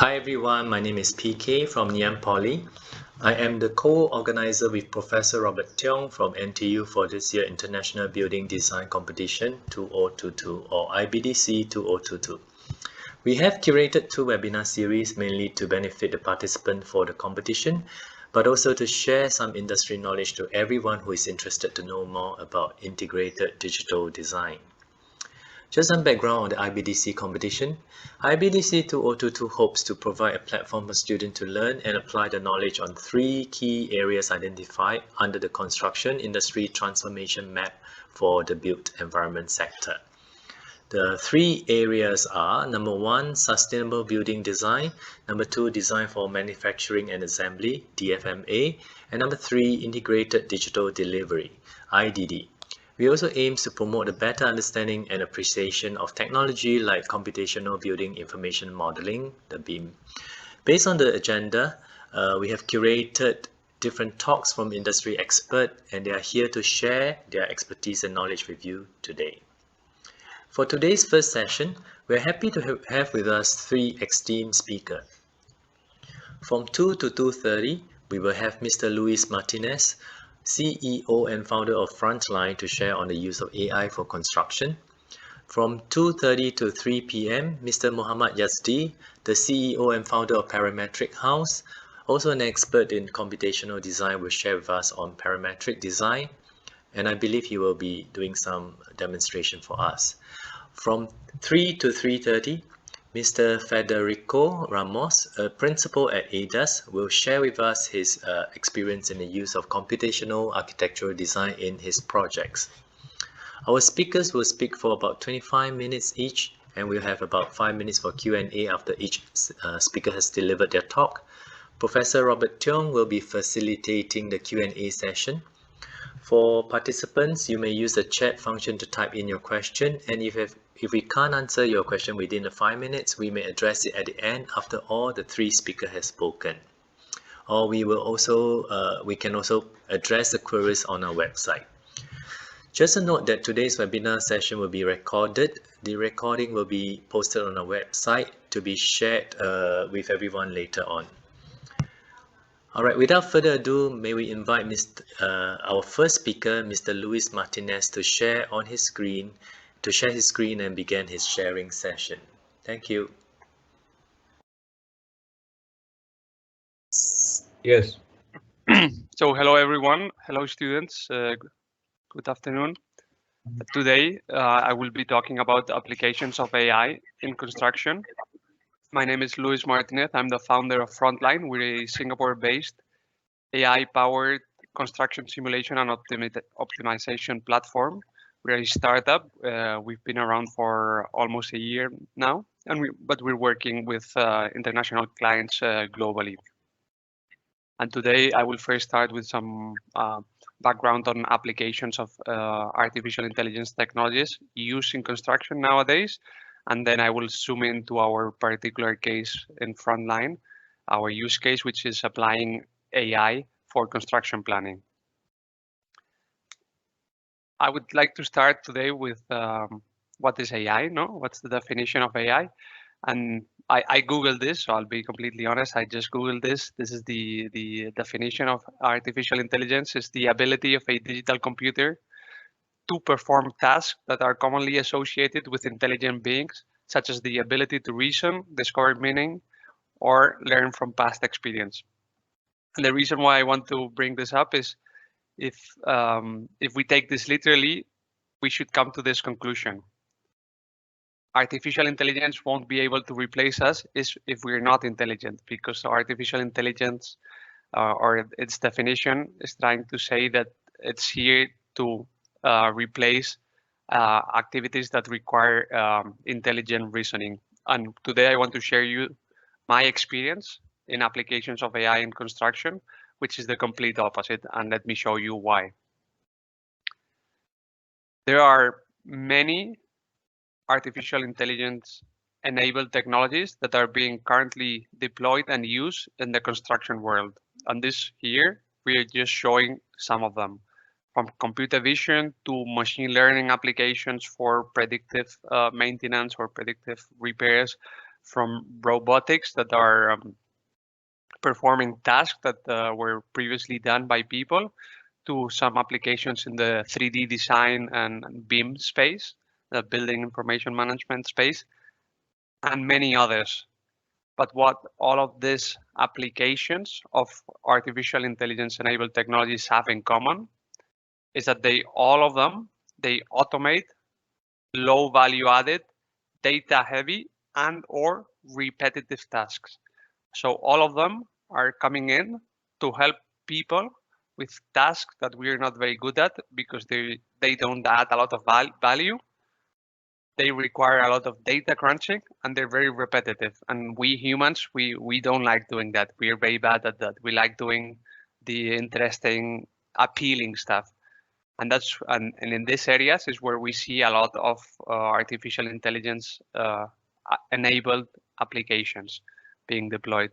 Hi everyone, my name is PK from Niam Poly. I am the co-organizer with Professor Robert Tiong from NTU for this year International Building Design Competition 2022 or IBDC 2022. We have curated two webinar series mainly to benefit the participant for the competition, but also to share some industry knowledge to everyone who is interested to know more about integrated digital design. Just some background on the IBDC competition. IBDC 2022 hopes to provide a platform for students to learn and apply the knowledge on three key areas identified under the construction industry transformation map for the built environment sector. The three areas are number one, sustainable building design, number two, design for manufacturing and assembly, DFMA, and number three, integrated digital delivery, IDD. We also aim to promote a better understanding and appreciation of technology like computational building information modeling, the BIM. Based on the agenda, we have curated different talks from industry experts, and they are here to share their expertise and knowledge with you today. For today's first session, we're happy to have with us three esteemed speakers. From 2 to 2:30, we will have Mr. Luis Martinez, CEO and founder of Frontline, to share on the use of AI for construction. From 2:30 to 3 p.m., Mr. Mohammad Yazdi, the CEO and founder of Parametric House, also an expert in computational design, will share with us on Parametric Design, and I believe he will be doing some demonstration for us. From 3 to 3:30, Mr. Frederico Ramos, a principal at Aedas, will share with us his experience in the use of computational architectural design in his projects. Our speakers will speak for about 25 minutes each, and we'll have about 5 minutes for Q&A after each speaker has delivered their talk. Professor Robert Tiong will be facilitating the Q&A session. For participants, you may use the chat function to type in your question, and if we can't answer your question within the 5 minutes, we may address it at the end after all the three speakers have spoken. Or we can also address the queries on our website. Just a note that today's webinar session will be recorded. The recording will be posted on our website to be shared with everyone later on. All right, without further ado, may we invite our first speaker, Mr. Luis Martinez, to share his screen and begin his sharing session. Thank you. Yes. So hello everyone, hello students, good afternoon. Today I will be talking about the applications of AI in construction. My name is Luis Martinez. I'm the founder of Frontline. We're a Singapore-based AI-powered construction simulation and optimization platform. We're a startup. We've been around for almost a year now, but we're working with international clients globally. And today I will first start with some background on applications of artificial intelligence technologies used in construction nowadays. And then I will zoom into our particular case in Frontline, our use case, which is applying AI for construction planning. I would like to start today with what is AI, What's the definition of AI? And I Googled this, so I'll be completely honest. I just Googled this. This is the definition of artificial intelligence. It's the ability of a digital computer to perform tasks that are commonly associated with intelligent beings, such as the ability to reason, discover meaning, or learn from past experience. And the reason why I want to bring this up is if we take this literally, we should come to this conclusion. Artificial intelligence won't be able to replace us if we're not intelligent, because artificial intelligence or its definition is trying to say that it's here to replace activities that require intelligent reasoning. And today I want to share you my experience in applications of AI in construction, which is the complete opposite, and let me show you why. There are many artificial intelligence enabled technologies that are being currently deployed and used in the construction world. And this here, we are just showing some of them. From computer vision to machine learning applications for predictive maintenance or predictive repairs, from robotics that are performing tasks that were previously done by people, to some applications in the 3D design and BIM space, the building information management space, and many others. But what all of these applications of artificial intelligence enabled technologies have in common is that all of them automate low value added, data heavy, and or repetitive tasks. So all of them are coming in to help people with tasks that we're not very good at because they don't add a lot of value. They require a lot of data crunching and they're very repetitive. And we humans, we don't like doing that. We are very bad at that. We like doing the interesting, appealing stuff. And in these areas is where we see a lot of artificial intelligence enabled applications being deployed.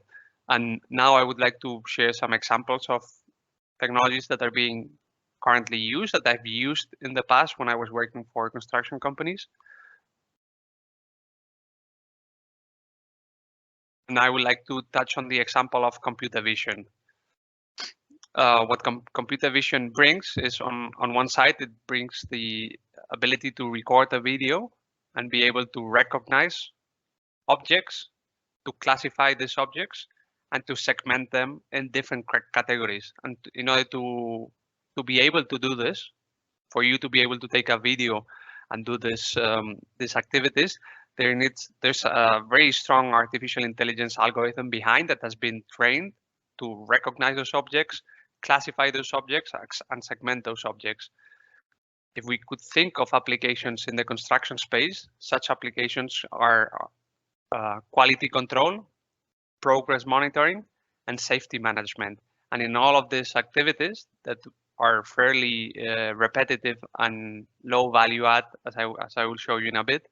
And now I would like to share some examples of technologies that are being currently used, that I've used in the past when I was working for construction companies. And I would like to touch on the example of computer vision. What computer vision brings is on one side, it brings the ability to record a video and be able to recognize objects, to classify these objects, and to segment them in different categories. And in order to be able to do this, for you to be able to take a video and do these activities, there's a very strong artificial intelligence algorithm behind that has been trained to recognize those objects, classify those objects, and segment those objects. If we could think of applications in the construction space, such applications are quality control, progress monitoring, and safety management. And in all of these activities that are fairly repetitive and low value add, as I will show you in a bit,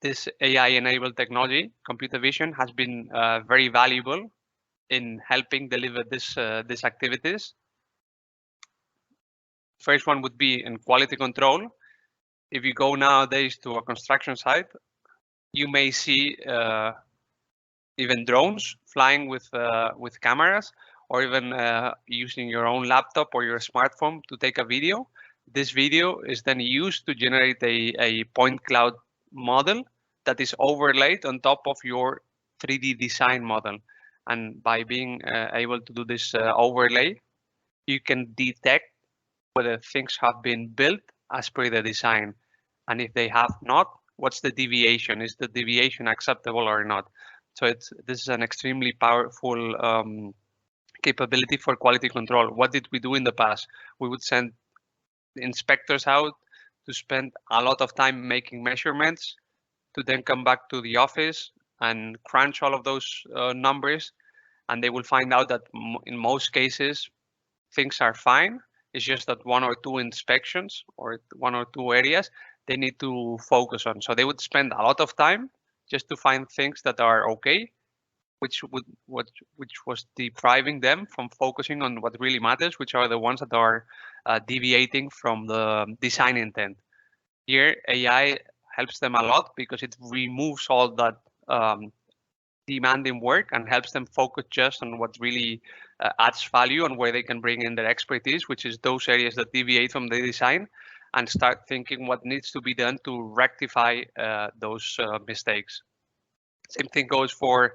this AI-enabled technology, computer vision, has been very valuable in helping deliver these activities. First one would be in quality control. If you go nowadays to a construction site, you may see even drones flying with cameras, or even using your own laptop or your smartphone to take a video. This video is then used to generate a point cloud model that is overlaid on top of your 3D design model. And by being able to do this overlay, you can detect whether things have been built as per the design. And if they have not, what's the deviation? Is the deviation acceptable or not? So this is an extremely powerful capability for quality control. What did we do in the past? We would send inspectors out to spend a lot of time making measurements, to then come back to the office and crunch all of those numbers, and they will find out that in most cases things are fine. It's just that one or two inspections or one or two areas they need to focus on. So they would spend a lot of time just to find things that are okay, which was depriving them from focusing on what really matters, which are the ones that are deviating from the design intent. Here, AI helps them a lot because it removes all that demanding work and helps them focus just on what really adds value and where they can bring in their expertise, which is those areas that deviate from the design, and start thinking what needs to be done to rectify those mistakes. Same thing goes for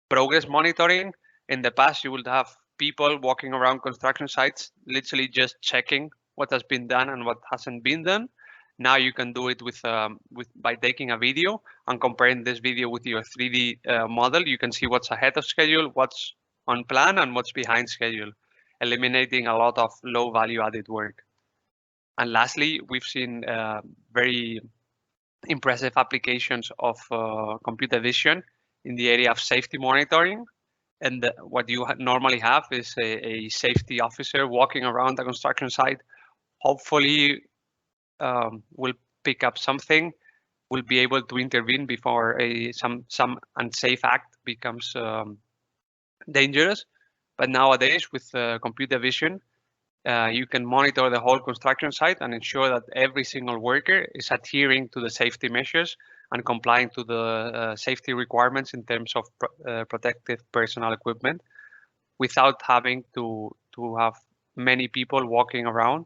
progress monitoring. In the past, you would have people walking around construction sites, literally just checking what has been done and what hasn't been done. Now you can do it by taking a video and comparing this video with your 3D model. You can see what's ahead of schedule, what's on plan, and what's behind schedule, eliminating a lot of low value added work. And lastly, we've seen very impressive applications of computer vision in the area of safety monitoring. And what you normally have is a safety officer walking around the construction site, hopefully will pick up something, will be able to intervene before some unsafe act becomes dangerous. But nowadays with computer vision, you can monitor the whole construction site and ensure that every single worker is adhering to the safety measures and complying to the safety requirements in terms of protective personal equipment, without having to have many people walking around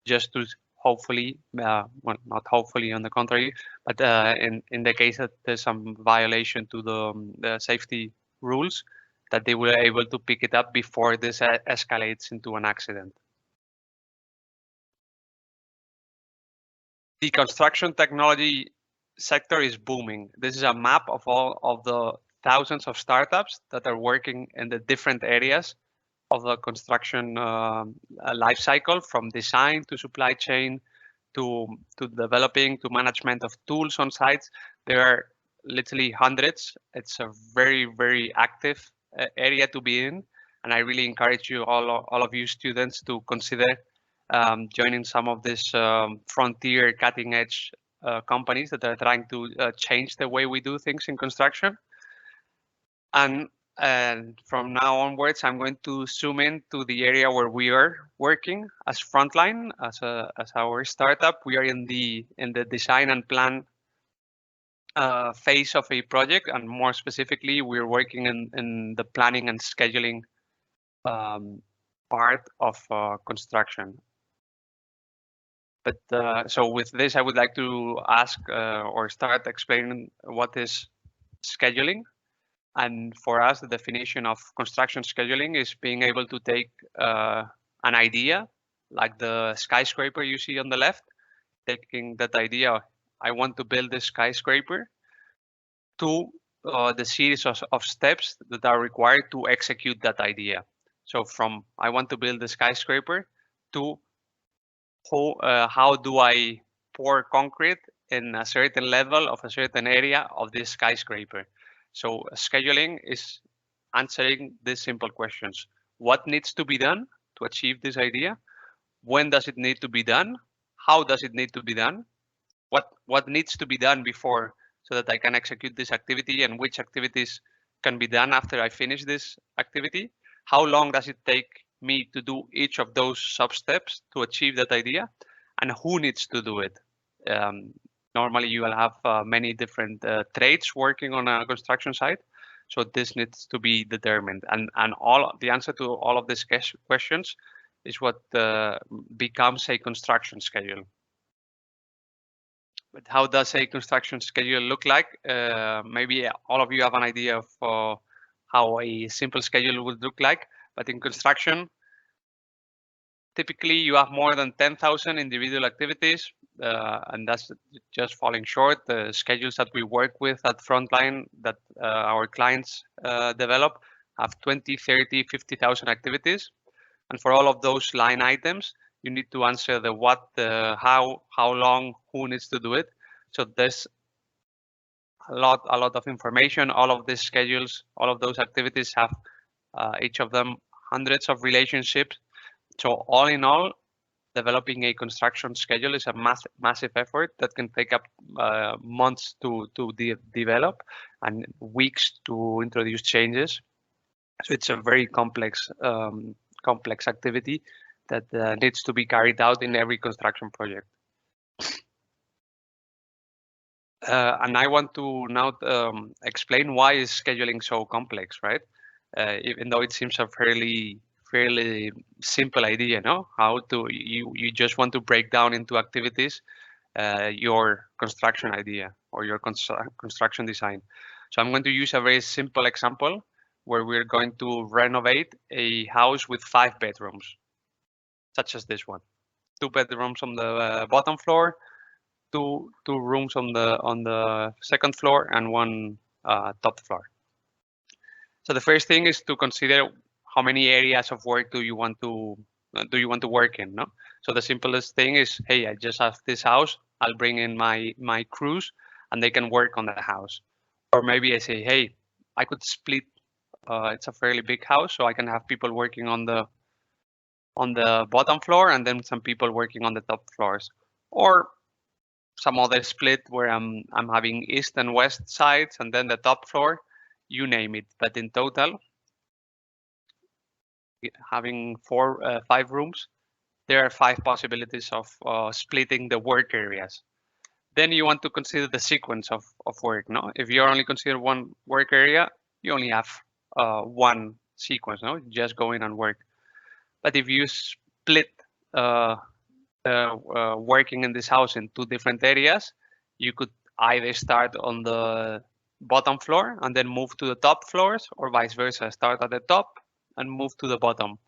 just to hopefully, well, not hopefully, on the contrary, but in the case that there's some violation to the safety rules, that they were able to pick it up before this escalates into an accident. The construction technology sector is booming. This is a map of all of the thousands of startups that are working in the different areas of the construction life cycle, from design to supply chain to developing to management of tools on sites. There are literally hundreds. It's a very, very active area to be in, and I really encourage you, all of you students, to consider joining some of these frontier, cutting edge companies that are trying to change the way we do things in construction. And from now onwards, I'm going to zoom in to the area where we are working as Frontline, as our startup. We are in the design and plan phase of a project, and more specifically, we're working in the planning and scheduling part of construction. But so with this, I would like to ask or start explaining what is scheduling. And for us, the definition of construction scheduling is being able to take an idea, like the skyscraper you see on the left, taking that idea, I want to build this skyscraper, to the series of steps that are required to execute that idea. So from I want to build a skyscraper to how do I pour concrete in a certain level of a certain area of this skyscraper. So scheduling is answering these simple questions. What needs to be done to achieve this idea? When does it need to be done? How does it need to be done? What needs to be done before, so that I can execute this activity, and which activities can be done after I finish this activity? How long does it take me to do each of those sub-steps to achieve that idea? And who needs to do it? Normally you will have many different trades working on a construction site. So this needs to be determined. And all the answer to all of these questions is what becomes a construction schedule. But how does a construction schedule look like? Maybe all of you have an idea of how a simple schedule would look like. But in construction, typically you have more than 10,000 individual activities, and that's just falling short. The schedules that we work with at Frontline, that our clients develop, have 20, 30, 50,000 activities. And for all of those line items, you need to answer the what, the how long, who needs to do it. So there's a lot of information. All of these schedules, all of those activities have each of them hundreds of relationships. So all in all, developing a construction schedule is a massive effort that can take up months to develop and weeks to introduce changes. So it's a very complex activity that needs to be carried out in every construction project. And I want to now explain why is scheduling so complex, right? Even though it seems a fairly simple idea, no? How to you just want to break down into activities your construction idea or your construction design. So I'm going to use a very simple example where we're going to renovate a house with 5 bedrooms, such as this one. 2 bedrooms on the bottom floor, two rooms on the second floor, and 1 top floor. So the first thing is to consider how many areas of work do you want to work in, no? So the simplest thing is, hey, I just have this house. I'll bring in my crews, and they can work on the house. Or maybe I say, hey, I could split. It's a fairly big house, so I can have people working on the bottom floor, and then some people working on the top floors. Or some other split where I'm having east and west sides, and then the top floor, you name it. But in total, having 5 rooms there are 5 possibilities of splitting the work areas. Then you want to consider the sequence of work. No, if you only consider one work area, you only have one sequence. No, just going and work. But if you split working in this house in 2 different areas, you could either start on the bottom floor and then move to the top floors, or vice versa, start at the top and move to the bottom.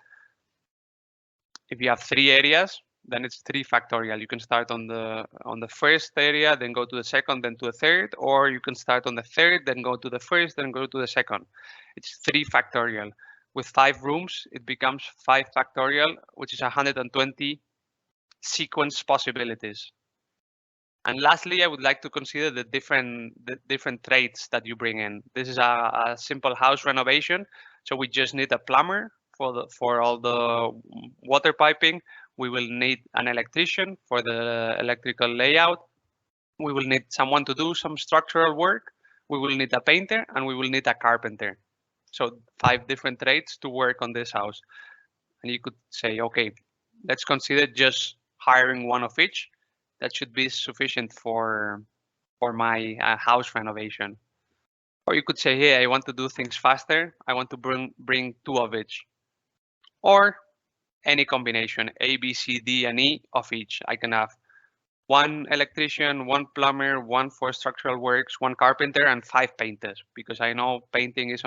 If you have 3 areas, then it's 3 factorial. You can start on the first area, then go to the second, then to the third, or you can start on the third, then go to the first, then go to the second. It's 3 factorial. With 5 rooms, it becomes 5 factorial, which is 120 sequence possibilities. And lastly, I would like to consider the different traits that you bring in. This is a simple house renovation, so we just need a plumber for all the water piping. We will need an electrician for the electrical layout. We will need someone to do some structural work. We will need a painter, and we will need a carpenter. So 5 different trades to work on this house. And you could say, okay, let's consider just hiring one of each. That should be sufficient for my house renovation. Or you could say, hey, I want to do things faster. I want to bring 2 of each. Or any combination, A, B, C, D, and E of each. I can have 1 electrician, 1 plumber, 1 for structural works, 1 carpenter, and 5 painters, because I know painting is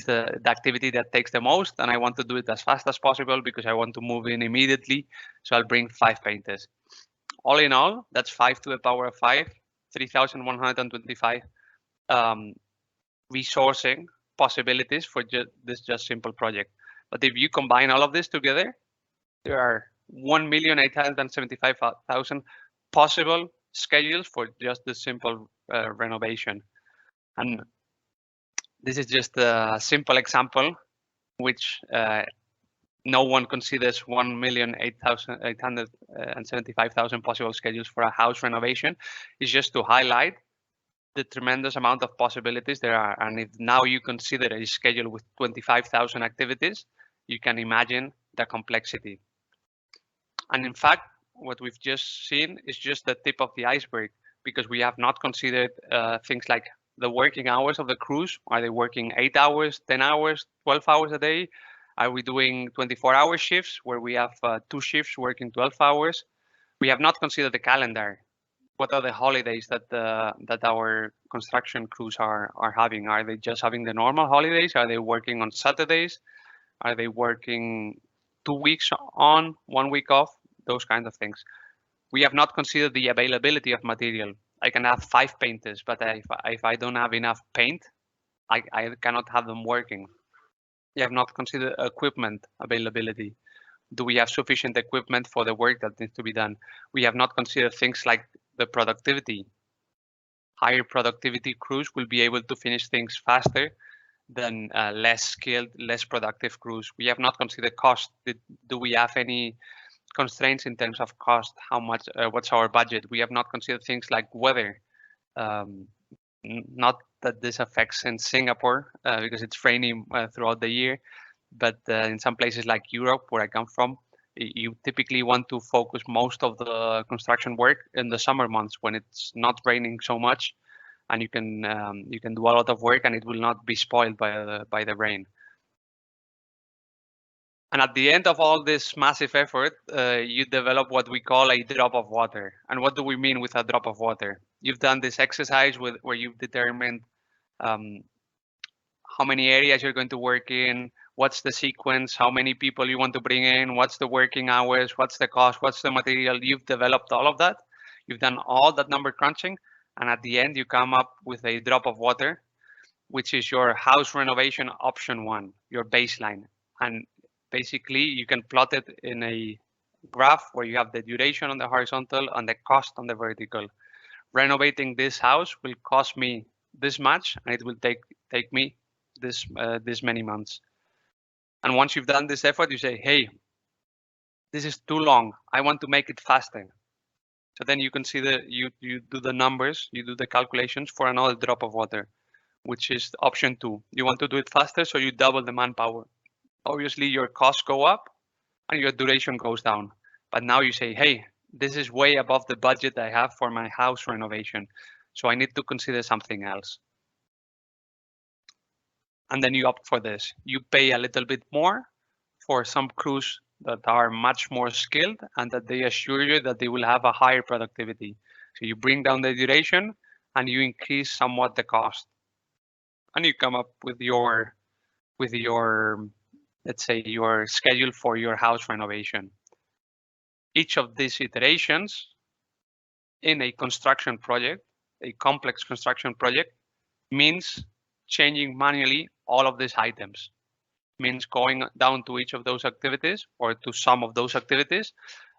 the activity that takes the most, and I want to do it as fast as possible because I want to move in immediately. So I'll bring 5 painters. All in all, that's 5 to the power of 5, 3,125 resourcing possibilities for this simple project. But if you combine all of this together, there are 1,875,000 possible schedules for just this simple renovation. And this is just a simple example, which no one considers 1,875,000 possible schedules for a house renovation. It's just to highlight the tremendous amount of possibilities there are. And if now you consider a schedule with 25,000 activities, you can imagine the complexity. And in fact, what we've just seen is just the tip of the iceberg, because we have not considered things like the working hours of the crews. Are they working 8 hours, 10 hours, 12 hours a day? Are we doing 24-hour shifts where we have 2 shifts working 12 hours? We have not considered the calendar. What are the holidays that our construction crews are having? Are they just having the normal holidays? Are they working on Saturdays? Are they working 2 weeks on, 1 week off? Those kinds of things. We have not considered the availability of material. I can have 5 painters, but if I don't have enough paint, I cannot have them working. We have not considered equipment availability. Do we have sufficient equipment for the work that needs to be done? We have not considered things like the productivity. Higher productivity crews will be able to finish things faster than less skilled, less productive crews. We have not considered cost. Do we have any constraints in terms of cost? How much? What's our budget? We have not considered things like weather. Not that this affects in Singapore because it's rainy throughout the year, but in some places like Europe, where I come from, you typically want to focus most of the construction work in the summer months when it's not raining so much, and you can do a lot of work and it will not be spoiled by the rain. And at the end of all this massive effort, you develop what we call a drop of water. And what do we mean with a drop of water? You've done this exercise where you've determined how many areas you're going to work in, what's the sequence, how many people you want to bring in, what's the working hours, what's the cost, what's the material. You've developed all of that. You've done all that number crunching. And at the end, you come up with a drop of water, which is your house renovation option 1, your baseline. And basically, you can plot it in a graph where you have the duration on the horizontal and the cost on the vertical. Renovating this house will cost me this much, and it will take me this many months. And once you've done this effort, you say, hey, this is too long. I want to make it faster. So then you consider, you do the numbers, you do the calculations for another drop of water, which is option 2. You want to do it faster, so you double the manpower. Obviously, your costs go up, and your duration goes down. But now you say, hey, this is way above the budget I have for my house renovation, so I need to consider something else. And then you opt for this. You pay a little bit more for some crews that are much more skilled and that they assure you that they will have a higher productivity. So you bring down the duration and you increase somewhat the cost. And you come up with your let's say your schedule for your house renovation. Each of these iterations in a construction project, a complex construction project, means changing manually all of these items. Means going down to each of those activities or to some of those activities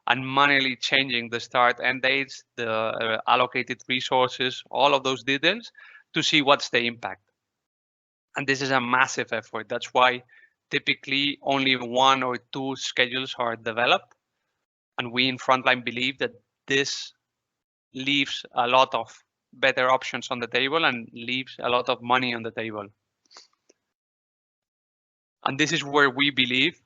and manually changing the start end dates, the allocated resources, all of those details to see what's the impact. And this is a massive effort. That's why typically only 1 or 2 schedules are developed. And we in Frontline believe that this leaves a lot of better options on the table and leaves a lot of money on the table. And this is where we believe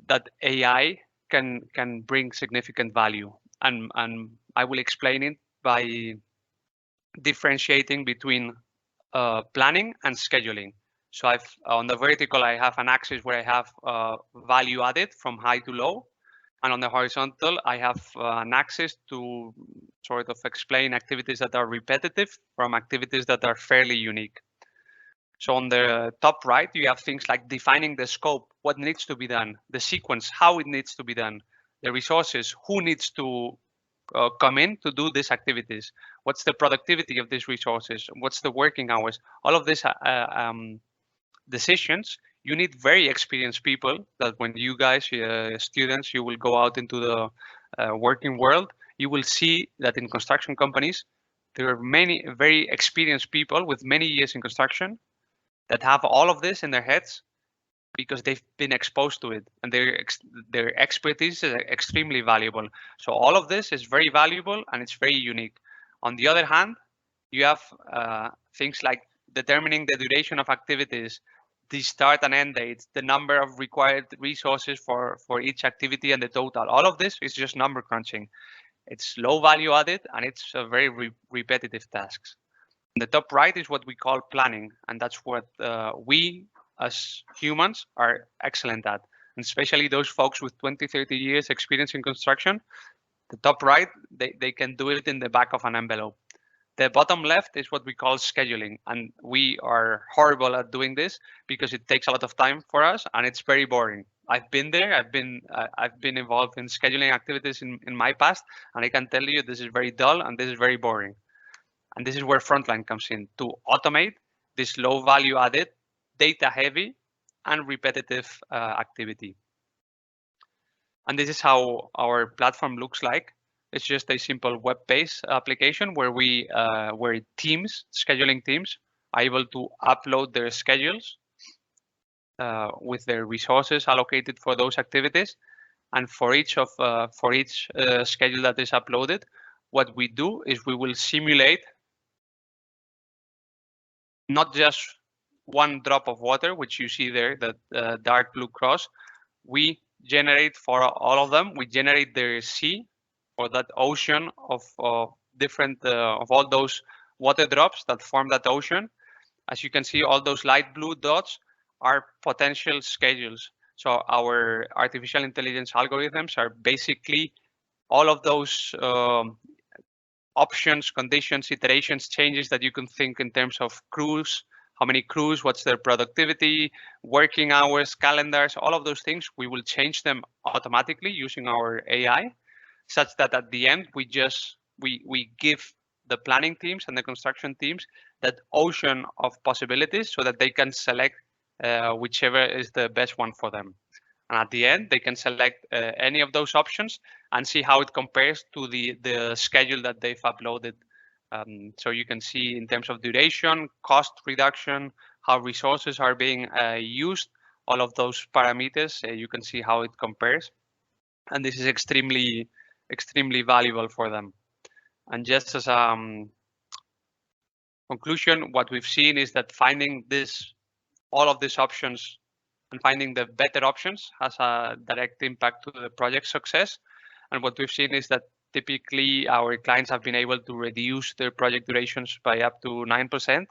that AI can bring significant value. And I will explain it by differentiating between planning and scheduling. So on the vertical, I have an axis where I have value added from high to low. And on the horizontal, I have an axis to sort of explain activities that are repetitive from activities that are fairly unique. So on the top right, you have things like defining the scope, what needs to be done, the sequence, how it needs to be done, the resources, who needs to come in to do these activities, what's the productivity of these resources, what's the working hours, all of these decisions. You need very experienced people that when you guys, students, you will go out into the working world, you will see that in construction companies, there are many very experienced people with many years in construction that have all of this in their heads because they've been exposed to it and their expertise is extremely valuable. So all of this is very valuable and it's very unique. On the other hand, you have things like determining the duration of activities, the start and end dates, the number of required resources for each activity and the total. All of this is just number crunching. It's low value added and it's a very repetitive tasks. The top right is what we call planning, and that's what we as humans are excellent at, and especially those folks with 20, 30 years experience in construction. The top right, they can do it in the back of an envelope. The bottom left is what we call scheduling, and we are horrible at doing this because it takes a lot of time for us and it's very boring. I've been there. I've been involved in scheduling activities in my past, and I can tell you this is very dull and this is very boring. And this is where Frontline comes in to automate this low value added, data heavy and repetitive activity. And this is how our platform looks like. It's just a simple web-based application where where teams, scheduling teams, are able to upload their schedules with their resources allocated for those activities. And for each schedule that is uploaded, what we do is we will simulate not just one drop of water, which you see there, that dark blue cross. We generate for all of them, we generate their sea or that ocean of different, of all those water drops that form that ocean. As you can see, all those light blue dots are potential schedules. So our artificial intelligence algorithms are basically all of those options, conditions, iterations, changes that you can think in terms of crews, how many crews, what's their productivity, working hours, calendars, all of those things. We will change them automatically using our AI, such that at the end we give the planning teams and the construction teams that ocean of possibilities so that they can select whichever is the best one for them. And at the end, they can select any of those options and see how it compares to the schedule that they've uploaded. So you can see in terms of duration, cost reduction, how resources are being used, all of those parameters, you can see how it compares. And this is extremely valuable for them. And just as a conclusion, what we've seen is that finding all of these options and finding the better options has a direct impact to the project success. And what we've seen is that typically our clients have been able to reduce their project durations by up to 9%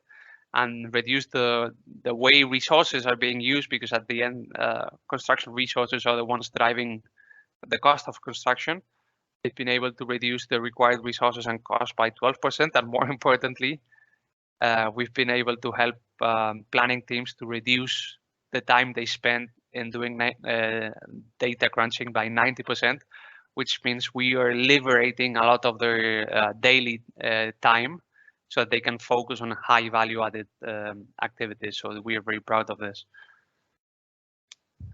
and reduce the way resources are being used, because at the end, construction resources are the ones driving the cost of construction. They've been able to reduce the required resources and cost by 12%, and more importantly, we've been able to help planning teams to reduce the time they spend in doing data crunching by 90%, which means we are liberating a lot of their daily time so that they can focus on high value added activities. So we are very proud of this.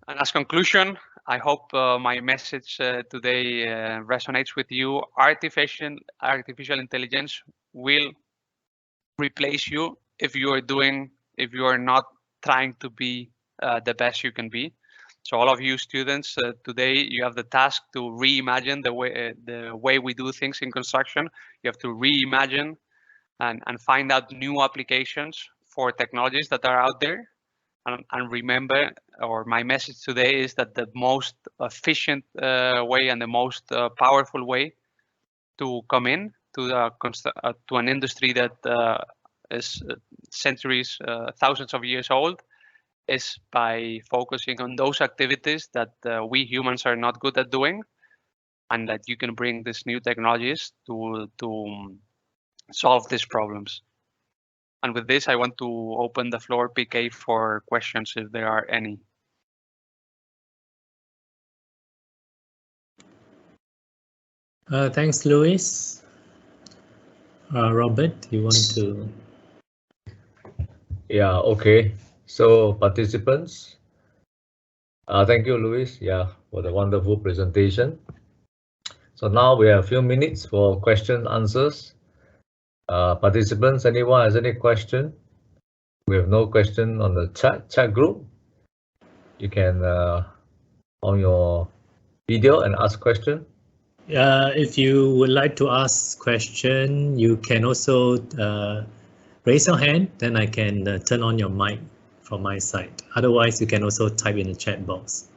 And as conclusion, I hope my message today resonates with you. Artificial intelligence will replace you if you are not trying to be the best you can be. So all of you students, today you have the task to reimagine the way we do things in construction. You have to reimagine and find out new applications for technologies that are out there. And remember, or my message today is that the most efficient way and the most powerful way to come in to an industry that is centuries, thousands of years old, is by focusing on those activities that we humans are not good at doing, and that you can bring these new technologies to solve these problems. And with this, I want to open the floor, PK, for questions if there are any. Thanks, Luis. Robert, you want to? Yeah, okay. So participants, thank you, Luis, for the wonderful presentation. So now we have a few minutes for question answers. Participants, anyone has any question? We have no question on the chat group. You can on your video and ask question. If you would like to ask question, you can also raise your hand, then I can turn on your mic from my side. Otherwise, you can also type in the chat box.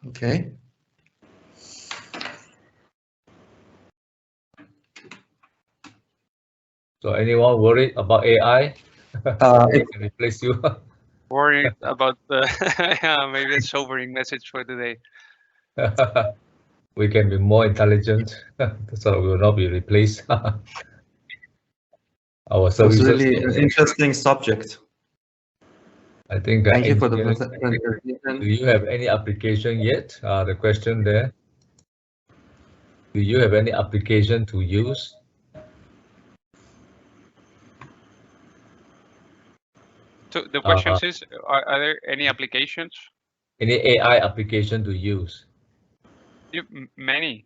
Okay. So anyone worried about AI? It can replace you. Worried about the maybe a sobering message for today. We can be more intelligent, so we will not be replaced. Our services. It's really an interesting subject. I think. Thank you for the presentation. Do you have any application yet? The question there. Do you have any application to use? So the question is, are there any applications? Any AI application to use? Many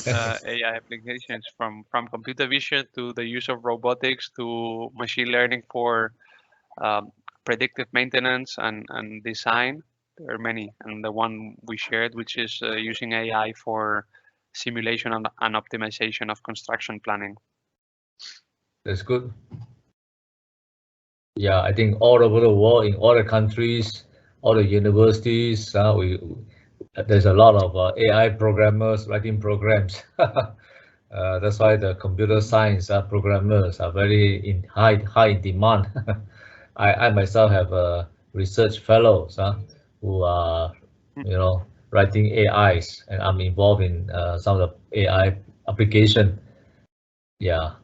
AI applications, from computer vision to the use of robotics to machine learning for predictive maintenance and design. There are many, and the one we shared, which is using AI for simulation and optimization of construction planning. That's good. Yeah, I think all over the world, in all the countries, all the universities, there's a lot of AI programmers writing programs. That's why the computer science programmers are very in high demand. I myself have research fellows who are, writing AIs, and I'm involved in some of the AI application. Yeah,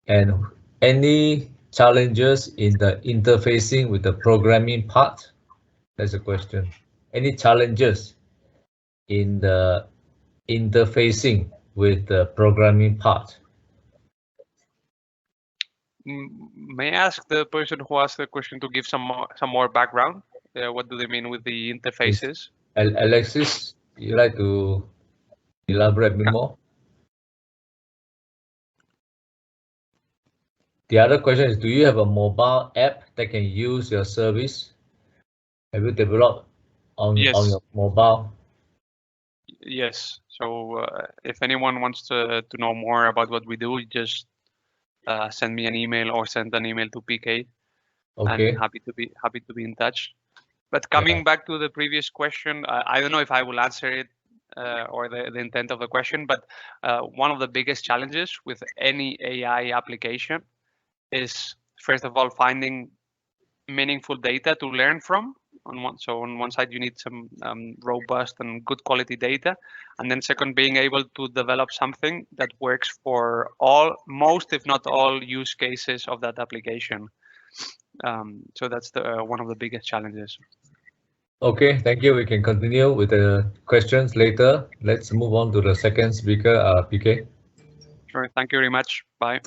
and any challenges in the interfacing with the programming part? That's a question. Any challenges in the interfacing with the programming part? May I ask the person who asked the question to give some more background? What do they mean with the interfaces? Alexis, you like to elaborate a bit more? The other question is, do you have a mobile app that can use your service? Have you developed on your mobile? Yes. So if anyone wants to know more about what we do, just send me an email or send an email to PK. Okay. And happy to be in touch. But coming back to the previous question, I don't know if I will answer it or the intent of the question, but one of the biggest challenges with any AI application is, first of all, finding meaningful data to learn from. On one side, you need some robust and good quality data, and then second, being able to develop something that works for most, if not all, use cases of that application. So that's one of the biggest challenges. Okay, thank you. We can continue with the questions later. Let's move on to the second speaker, PK. Sure, thank you very much. Bye.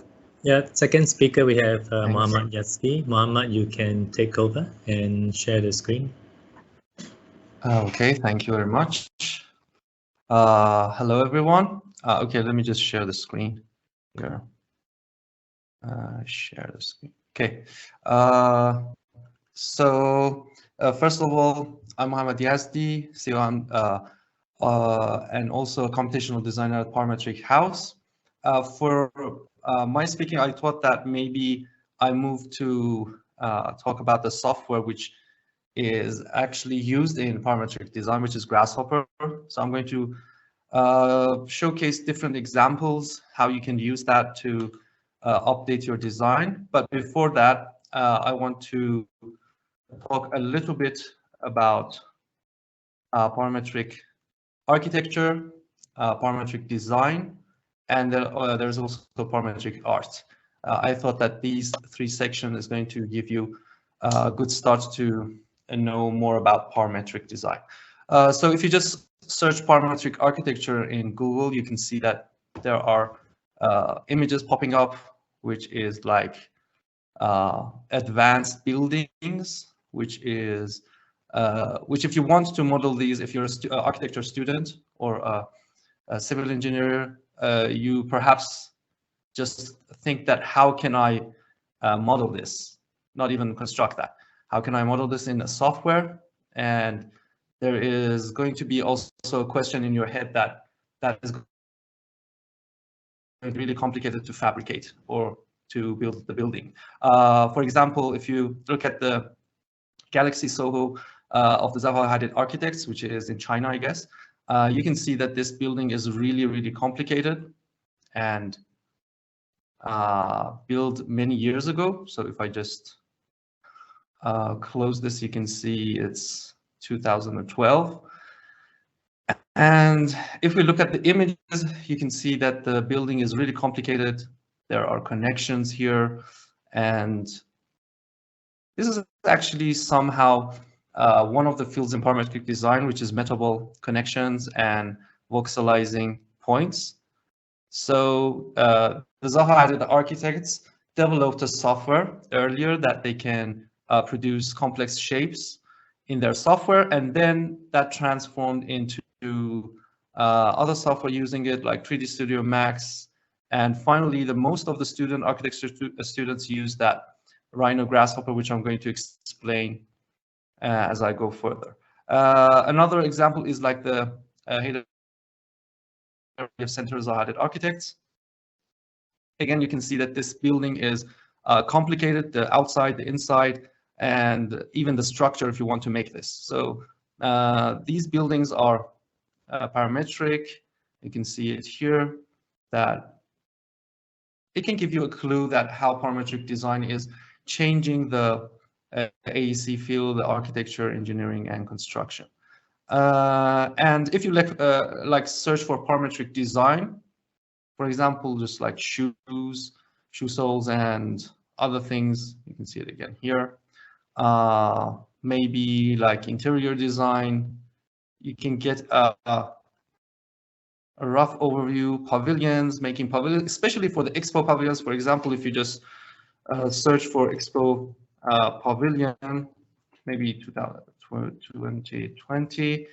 Yeah, second speaker we have Mohammad Yazdi. Mohammad, you can take over and share the screen. Okay, thank you very much. Hello, everyone. Okay, let me just share the screen here. Share the screen. Okay. First of all, I'm Mohammad Yazdi, CEO and also a computational designer at Parametric House. For my speaking, I thought that maybe I move to talk about the software which is actually used in parametric design, which is Grasshopper. So I'm going to showcase different examples, how you can use that to update your design. But before that, I want to talk a little bit about parametric architecture, parametric design, and there's also parametric art. I thought that these three sections is going to give you a good start to know more about parametric design. So if you just search parametric architecture in Google, you can see that there are images popping up, which is like advanced buildings, which if you want to model these, if you're an architecture student or a civil engineer, you perhaps just think that how can I model this, not even construct that. How can I model this in a software? And there is going to be also a question in your head that is really complicated to fabricate or to build the building. For example, if you look at the Galaxy Soho of the Zaha Hadid architects, which is in China, I guess, you can see that this building is really, really complicated and built many years ago. So if I just close this, you can see it's 2012. And if we look at the images, you can see that the building is really complicated. There are connections here. And this is actually somehow one of the fields in parametric design, which is metabol connections and voxelizing points. So the Zaha Hadid architects developed a software earlier that they can produce complex shapes in their software, and then that transformed into other software using it, like 3D Studio Max. And finally, most of the architecture students use that Rhino Grasshopper, which I'm going to explain as I go further. Another example is like the Aedas Center Zaha Hadid architects. Again, you can see that this building is complicated, the outside, the inside, and even the structure if you want to make this. So these buildings are parametric. You can see it here, that it can give you a clue that how parametric design is changing the AEC field, the architecture, engineering, and construction. And if you like search for parametric design, for example, just like shoes, shoe soles, and other things, you can see it again here. Maybe like interior design, you can get a rough overview. Pavilions, making pavilions, especially for the Expo pavilions. For example, if you just search for Expo pavilion, maybe 2020,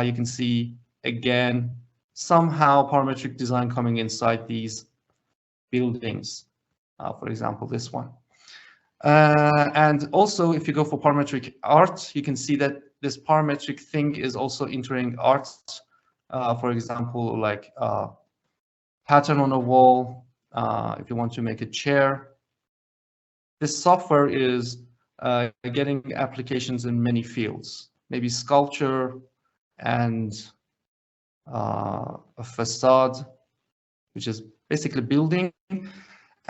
you can see again somehow parametric design coming inside these buildings. For example, this one. And also, if you go for parametric art, you can see that this parametric thing is also entering art. For example, like pattern on a wall, if you want to make a chair. This software is getting applications in many fields, maybe sculpture and a facade, which is basically building.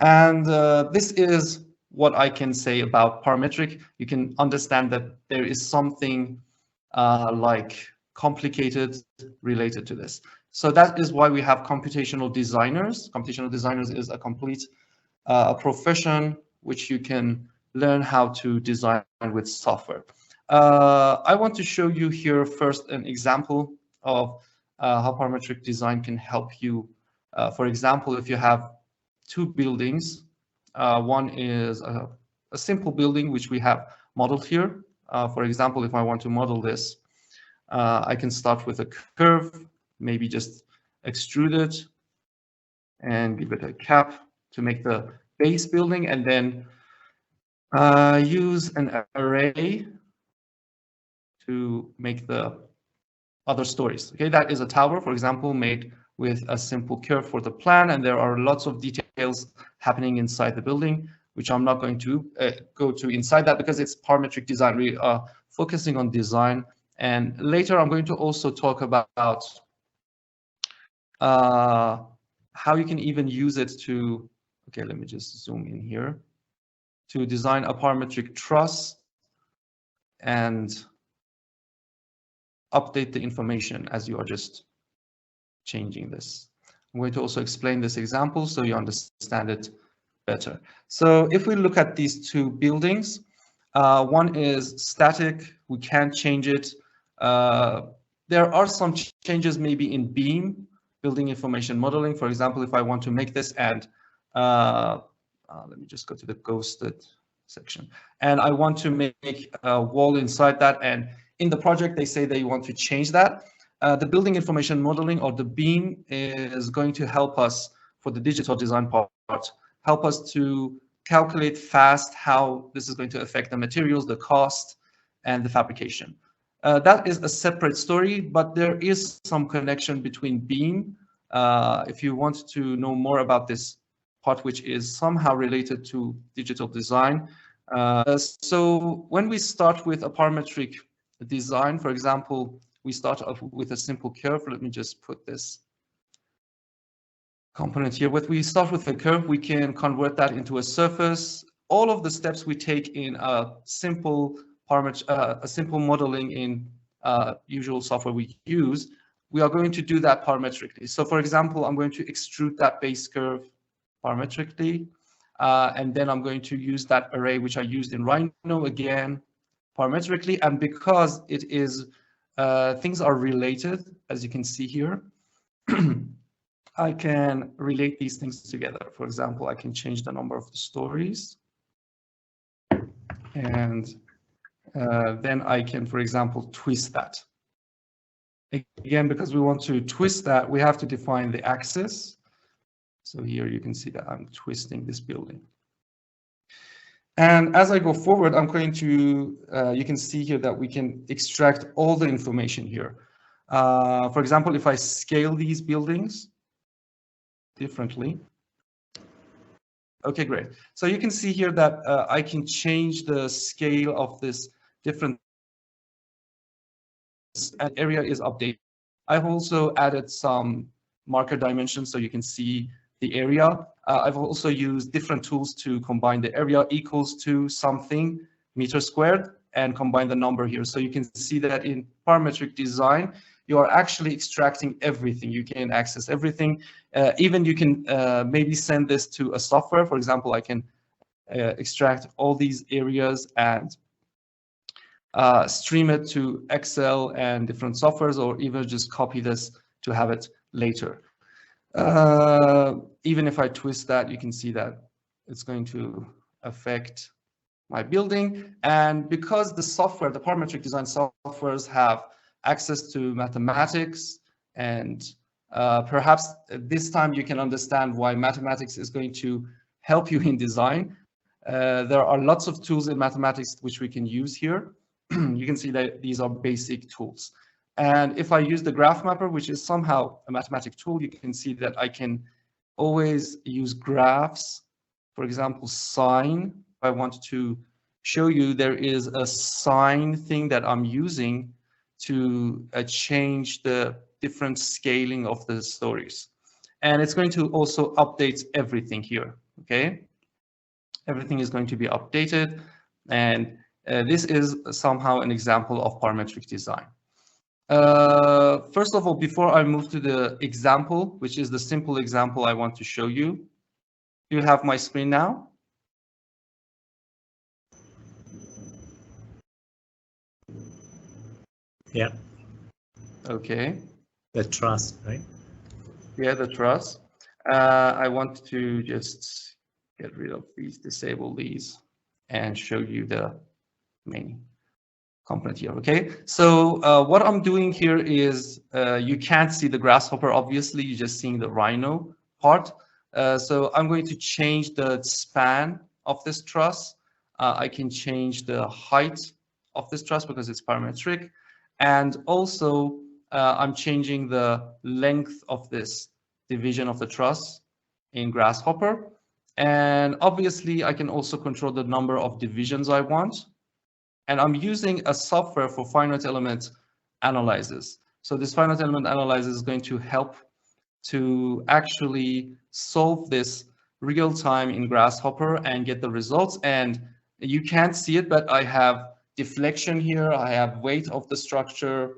And this is what I can say about parametric. You can understand that there is something like complicated related to this. So that is why we have computational designers. Computational designers is a complete profession which you can learn how to design with software. I want to show you here first an example of how parametric design can help you. For example, if you have two buildings, one is a simple building which we have modeled here. For example, if I want to model this, I can start with a curve, maybe just extrude it and give it a cap to make the base building, and then use an array to make the other stories. Okay, that is a tower, for example, made with a simple curve for the plan, and there are lots of details happening inside the building, which I'm not going to go to inside that because it's parametric design. We are focusing on design, and later I'm going to also talk about how you can even use it to, okay, let me just zoom in here, to design a parametric truss and update the information as you are just changing this. I'm going to also explain this example so you understand it better. So if we look at these two buildings, one is static, we can't change it. There are some changes maybe in BEAM, building information modeling. For example, if I want to make this and let me just go to the ghosted section, and I want to make a wall inside that, and in the project they say they want to change that. The building information modeling, or the BEAM, is going to help us for the digital design part, help us to calculate fast how this is going to affect the materials, the cost, and the fabrication. That is a separate story, but there is some connection between BEAM. If you want to know more about this part, which is somehow related to digital design. So when we start with a parametric design, for example, we start off with a simple curve. Let me just put this component here. When we start with a curve, we can convert that into a surface. All of the steps we take in a simple simple modeling in usual software we use, we are going to do that parametrically. So for example, I'm going to extrude that base curve parametrically, and then I'm going to use that array which I used in Rhino again parametrically. And because it is things are related, as you can see here, I can relate these things together. For example, I can change the number of the stories, and then I can, for example, twist that. Again, because we want to twist that, we have to define the axis. So here you can see that I'm twisting this building. And as I go forward, I'm going to, you can see here that we can extract all the information here. For example, if I scale these buildings differently. Okay, great. So you can see here that I can change the scale of this different area is updated. I've also added some marker dimensions so you can see the area. I've also used different tools to combine the area equals to something meter squared and combine the number here. So you can see that in parametric design, you are actually extracting everything. You can access everything. Even you can maybe send this to a software. For example, I can extract all these areas and stream it to Excel and different softwares, or even just copy this to have it later. Even if I twist that, you can see that it's going to affect my building. And because the software, the parametric design softwares have access to mathematics, and perhaps this time you can understand why mathematics is going to help you in design. There are lots of tools in mathematics which we can use here. You can see that these are basic tools. And if I use the graph mapper, which is somehow a mathematic tool, you can see that I can always use graphs. For example, sine. I want to show you there is a sine thing that I'm using to change the different scaling of the stories. And it's going to also update everything here, okay? Everything is going to be updated. And this is somehow an example of parametric design. First of all, before I move to the example, which is the simple example I want to show you, you have my screen now? Yeah. Okay. The trust, right? Yeah, the truss. I want to just get rid of these, disable these, and show you the main component here, okay? So what I'm doing here is, you can't see the grasshopper, obviously, you're just seeing the rhino part. So I'm going to change the span of this truss. I can change the height of this truss because it's parametric. And also, I'm changing the length of this division of the truss in Grasshopper. And obviously, I can also control the number of divisions I want. And I'm using a software for finite element analysis. So this finite element analysis is going to help to actually solve this real time in Grasshopper and get the results. And you can't see it, but I have deflection here. I have weight of the structure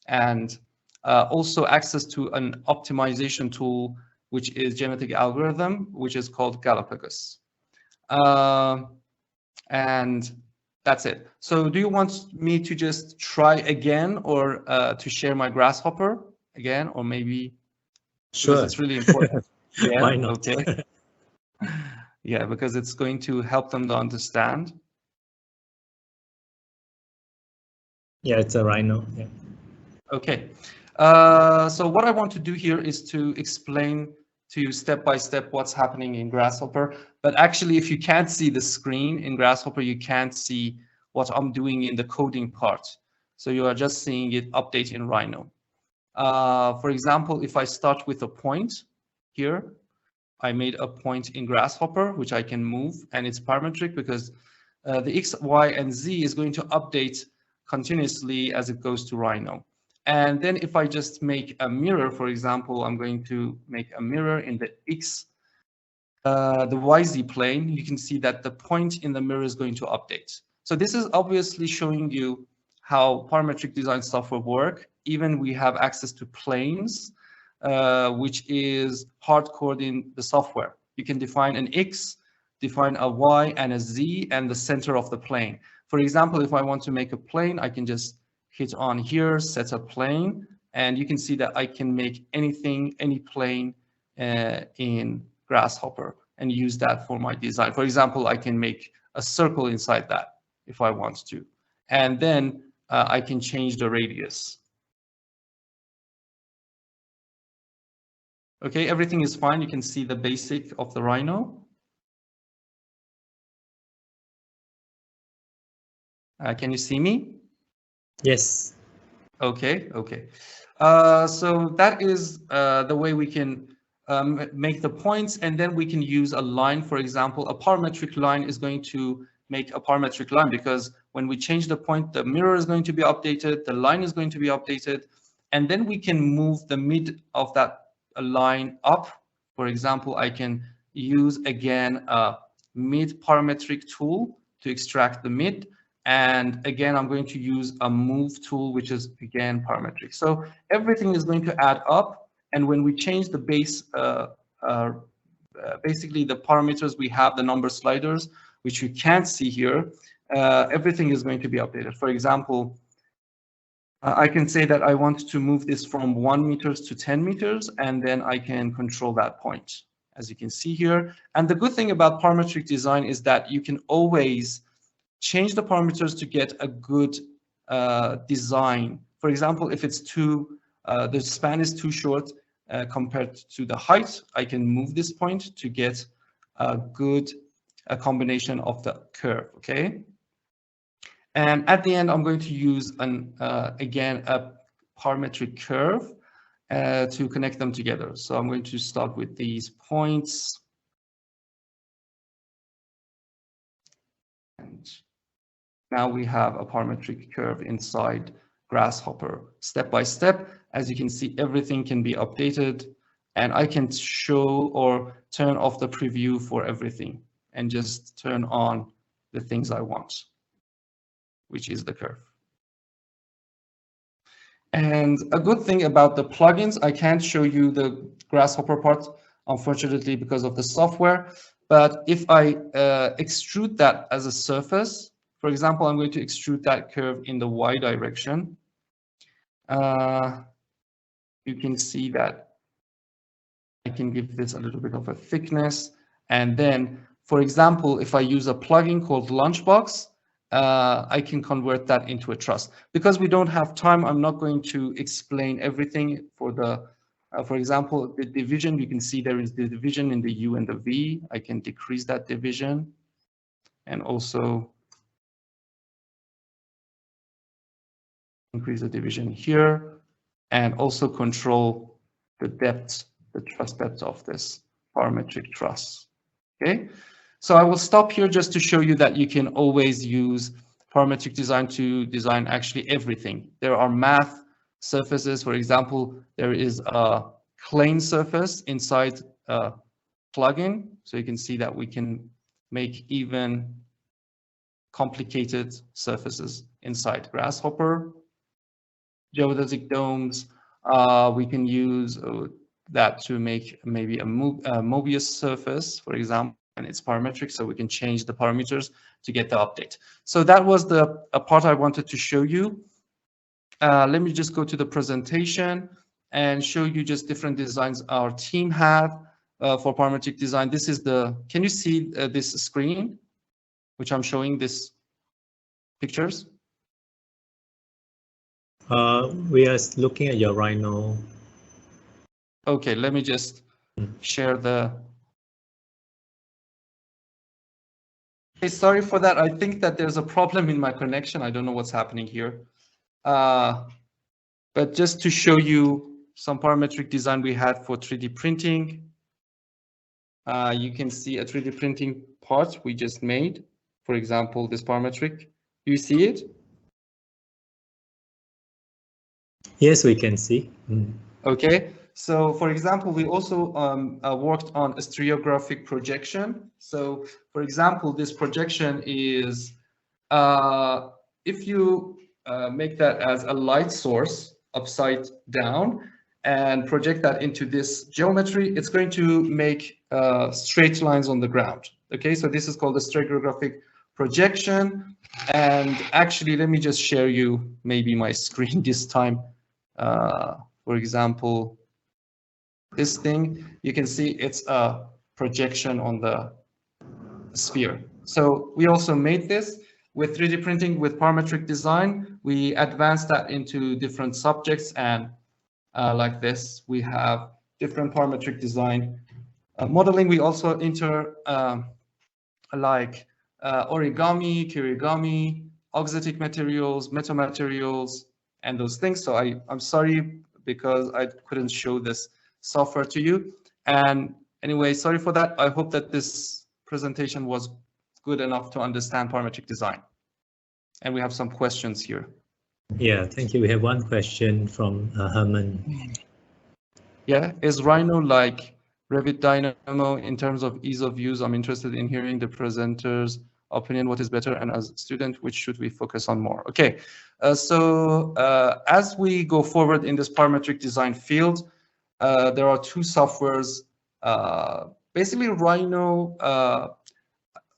and also access to an optimization tool, which is genetic algorithm, which is called Galapagos. And that's it. So do you want me to just try again or to share my Grasshopper again, or maybe? Sure. Because it's really important. Yeah, Why not? Okay. Yeah, because it's going to help them to understand. Yeah, it's a rhino. Yeah. Okay. So what I want to do here is to explain to you step by step what's happening in Grasshopper. But actually, if you can't see the screen in Grasshopper, you can't see what I'm doing in the coding part. So you are just seeing it update in Rhino. For example, if I start with a point here, I made a point in Grasshopper, which I can move, and it's parametric because the X, Y, and Z is going to update continuously as it goes to Rhino. And then if I just make a mirror, for example, I'm going to make a mirror in the X, the YZ plane, you can see that the point in the mirror is going to update. So this is obviously showing you how parametric design software work. Even we have access to planes, which is hard-coded in the software. You can define an X, define a Y and a Z, and the center of the plane. For example, if I want to make a plane, I can just hit on here, set a plane, and you can see that I can make anything, any plane in Grasshopper and use that for my design. For example, I can make a circle inside that if I want to. And then I can change the radius. Okay, everything is fine. You can see the basic of the Rhino. Can you see me? Yes. Okay, okay. So that is the way we can make the points, and then we can use a line. For example, a parametric line is going to make a parametric line because when we change the point, the mirror is going to be updated, the line is going to be updated, and then we can move the mid of that line up. For example, I can use again a mid parametric tool to extract the mid. And again, I'm going to use a move tool, which is again parametric. So everything is going to add up. And when we change the base, basically the parameters we have, the number sliders, which you can't see here, everything is going to be updated. For example, I can say that I want to move this from 1 meters to 10 meters, and then I can control that point, as you can see here. And the good thing about parametric design is that you can always change the parameters to get a good design. For example, if it's the span is too short compared to the height, I can move this point to get a good combination of the curve, okay? And at the end, I'm going to use again a parametric curve. to connect them together. So I'm going to start with these points. And now we have a parametric curve inside Grasshopper. Step by step, as you can see, everything can be updated, and I can show or turn off the preview for everything and just turn on the things I want, which is the curve. And a good thing about the plugins, I can't show you the Grasshopper part, unfortunately, because of the software. But if I extrude that as a surface, for example, I'm going to extrude that curve in the Y direction. You can see that I can give this a little bit of a thickness. And then, for example, if I use a plugin called Lunchbox, I can convert that into a truss. Because we don't have time, I'm not going to explain everything for the, for example, the division. You can see there is the division in the U and the V. I can decrease that division and also increase the division here and also control the depth, the truss depth of this parametric truss. Okay. So I will stop here just to show you that you can always use parametric design to design actually everything. There are math surfaces. For example, there is a plane surface inside a plugin. So you can see that we can make even complicated surfaces inside Grasshopper. Geodesic domes, we can use that to make maybe a Mobius surface, for example. And it's parametric, so we can change the parameters to get the update. So that was the part I wanted to show you. Let me just go to the presentation and show you just different designs our team have for parametric design. This is the, can you see this screen, which I'm showing these pictures? We are looking at your Rhino. Okay, let me just share the. Hey, sorry for that. I think that there's a problem in my connection. I don't know what's happening here. But just to show you some parametric design we had for 3D printing. You can see a 3D printing part we just made. For example, this parametric. Do you see it? Yes, we can see. Okay. So, for example, we also worked on a stereographic projection. So, for example, this projection is, if you make that as a light source upside down and project that into this geometry, it's going to make straight lines on the ground. Okay, so this is called a stereographic projection. And actually, let me just share you maybe my screen this time. For example, this thing, you can see it's a projection on the sphere. So we also made this with 3D printing with parametric design. We advanced that into different subjects, and like this, we have different parametric design. Modeling, we also enter like origami, kirigami, auxetic materials, metamaterials, and those things. So I'm sorry because I couldn't show this software to you. And anyway, sorry for that. I hope that this presentation was good enough to understand parametric design. And we have some questions here. Yeah, thank you. We have one question from Herman. Yeah, is Rhino like Revit Dynamo in terms of ease of use? I'm interested in hearing the presenter's opinion. What is better? And as a student, which should we focus on more? Okay, so as we go forward in this parametric design field, there are two softwares. Basically, Rhino,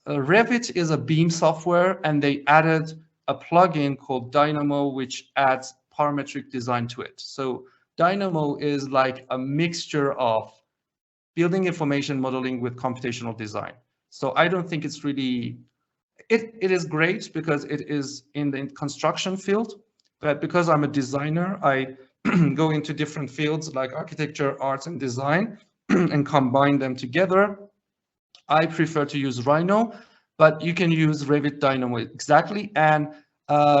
Revit is a BIM software, and they added a plugin called Dynamo, which adds parametric design to it. So Dynamo is like a mixture of building information modeling with computational design. So I don't think it's really, it is great because it is in the construction field, but because I'm a designer, I go into different fields like architecture, arts, and design and combine them together. I prefer to use Rhino, but you can use Revit Dynamo exactly. And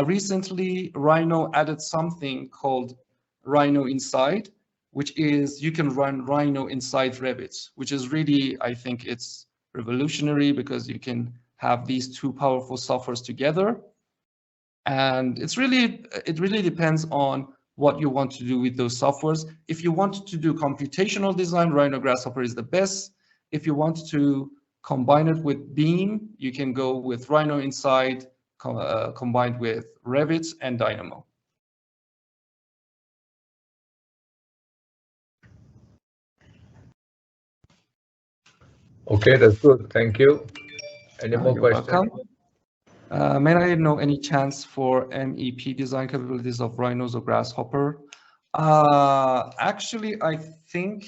recently, Rhino added something called Rhino Inside, which is you can run Rhino inside Revit, which is really, I think it's revolutionary because you can have these two powerful softwares together. And it really depends on what you want to do with those softwares. If you want to do computational design, Rhino Grasshopper is the best. If you want to combine it with Beam, you can go with Rhino inside combined with Revit and Dynamo. Okay, that's good. Thank you. Any more questions? May I know any chance for MEP design capabilities of Rhinos or Grasshopper? Actually, I think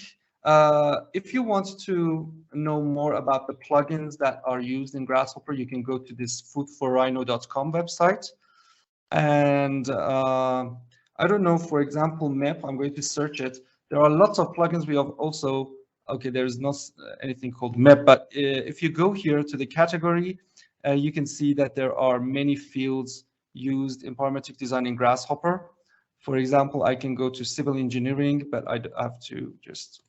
if you want to know more about the plugins that are used in Grasshopper, you can go to this foodforrhino.com website. And I don't know, for example, MEP, I'm going to search it. There are lots of plugins. We have also, okay, there's not anything called MEP, but if you go here to the category, you can see that there are many fields used in parametric design in Grasshopper. For example, I can go to civil engineering, but I have to just,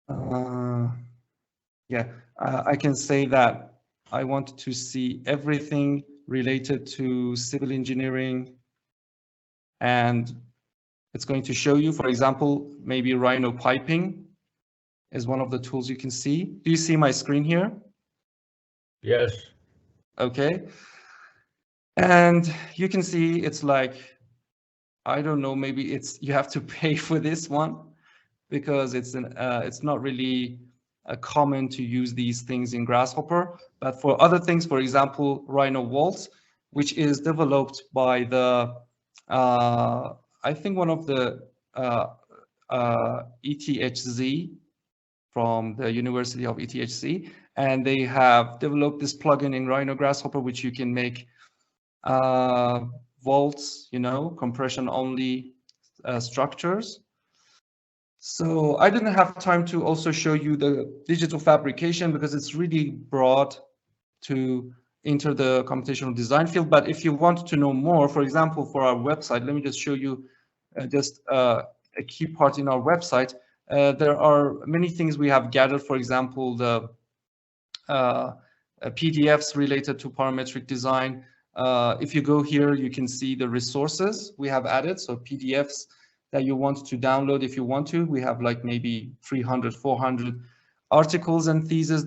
I can say that I want to see everything related to civil engineering, and it's going to show you, for example, maybe Rhino piping is one of the tools you can see. Do you see my screen here? Yes. Okay. And you can see it's like, I don't know, maybe you have to pay for this one because it's not really common to use these things in Grasshopper. But for other things, for example, Rhino Vault, which is developed by the, I think one of the ETHZ from the University of ETHZ, and they have developed this plugin in Rhino Grasshopper, which you can make vaults, compression only structures. So I didn't have time to also show you the digital fabrication because it's really broad to enter the computational design field. But if you want to know more, for example, for our website, let me just show you just a key part in our website. There are many things we have gathered, for example, the PDFs related to parametric design. If you go here, you can see the resources we have added. So PDFs that you want to download if you want to. We have like maybe 300, 400 articles and theses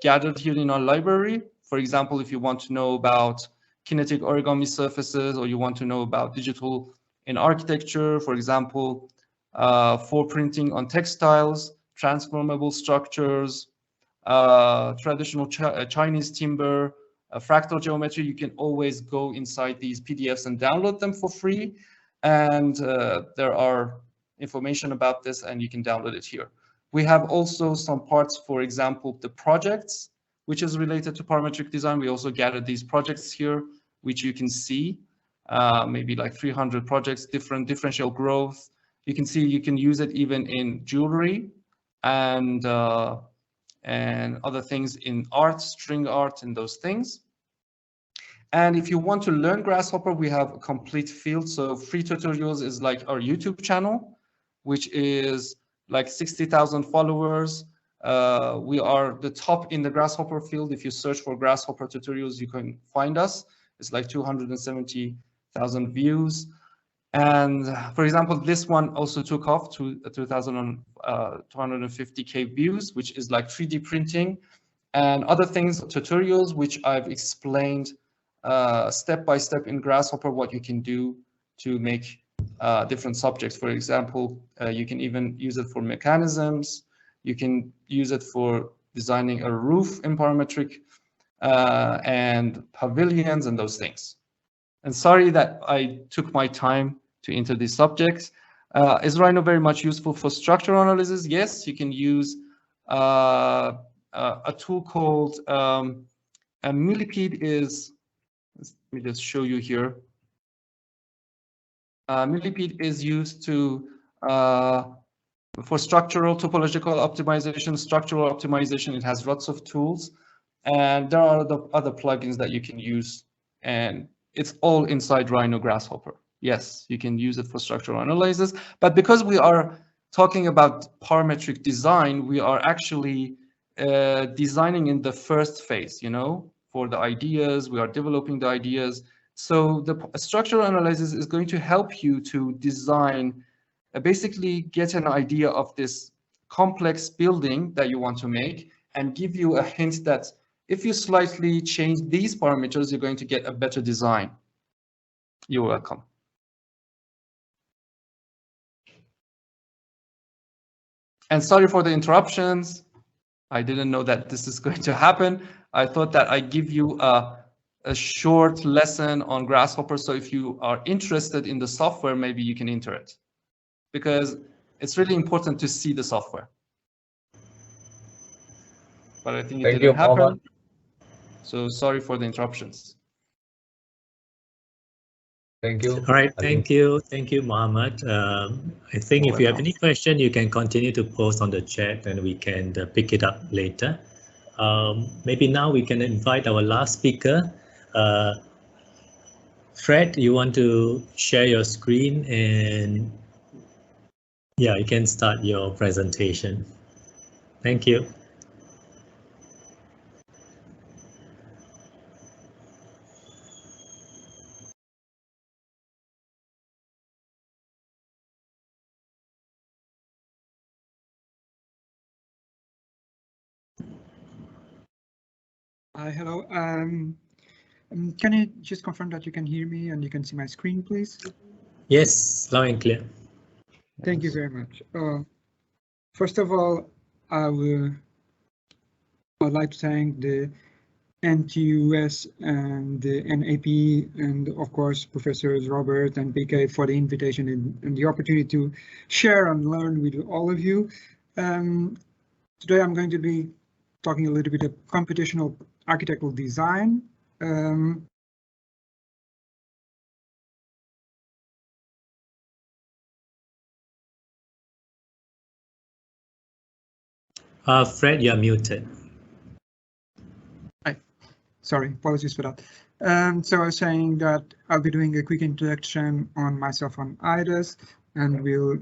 gathered here in our library. For example, if you want to know about kinetic origami surfaces, or you want to know about digital in architecture, for example, for printing on textiles, transformable structures, traditional Chinese timber, fractal geometry, you can always go inside these PDFs and download them for free. And there are information about this, and you can download it here. We have also some parts, for example, the projects, which is related to parametric design. We also gathered these projects here, which you can see, maybe like 300 projects, different differential growth. You can see you can use it even in jewelry and other things in art, string art, and those things. And if you want to learn Grasshopper, we have a complete field. So free tutorials is like our YouTube channel, which is like 60,000 followers. We are the top in the Grasshopper field. If you search for Grasshopper tutorials, you can find us. It's like 270,000 views. And for example, this one also took off to 250K views, which is like 3D printing and other things, tutorials, which I've explained step by step in Grasshopper, what you can do to make different subjects. For example, you can even use it for mechanisms. You can use it for designing a roof in parametric and pavilions and those things. And sorry that I took my time to enter these subjects. Is Rhino very much useful for structural analysis? Yes, you can use a tool called Millipede is, let me just show you here. Millipede is used to for structural topological optimization, structural optimization. It has lots of tools, and there are other plugins that you can use, and it's all inside Rhino Grasshopper. yes, you can use it for structural analysis. But because we are talking about parametric design, we are actually designing in the first phase, you know, for the ideas, we are developing the ideas. So the structural analysis is going to help you to design, basically get an idea of this complex building that you want to make and give you a hint that if you slightly change these parameters, you're going to get a better design. You're welcome. And sorry for the interruptions. I didn't know that this is going to happen. I thought that I give you a short lesson on Grasshopper. So if you are interested in the software, maybe you can enter it, because it's really important to see the software. But I think it didn't happen. Mohammad. So sorry for the interruptions. Thank you. All right, thank you, Mohammad. I think if you have any question, you can continue to post on the chat and we can pick it up later. Maybe now we can invite our last speaker. Fred, you want to share your screen and yeah, you can start your presentation. Thank you. Hi, hello. Can you just confirm that you can hear me and you can see my screen, please? Yes, loud and clear. Thank you very much. First of all, I'd like to thank the NTUS and the NAP and of course Professors Robert and PK for the invitation and the opportunity to share and learn with all of you. Today I'm going to be talking a little bit of computational architectural design. Fred, you're muted. Sorry, apologies for that. So I was saying that I'll be doing a quick introduction on myself on Aedas, and we'll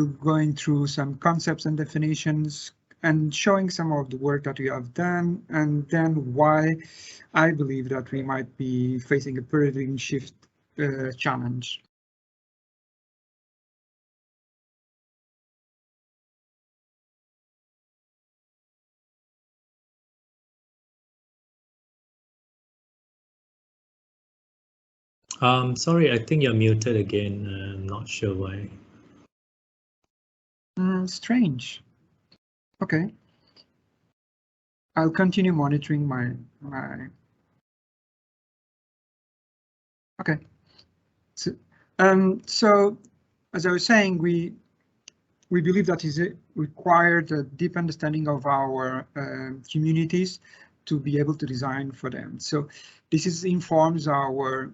going through some concepts and definitions and showing some of the work that we have done, and then why I believe that we might be facing a paradigm shift challenge. Sorry, I think you're muted again. I'm not sure why. Strange. Okay. I'll continue monitoring my. Okay. So as I was saying, we believe that is required a deep understanding of our communities to be able to design for them. So this informs our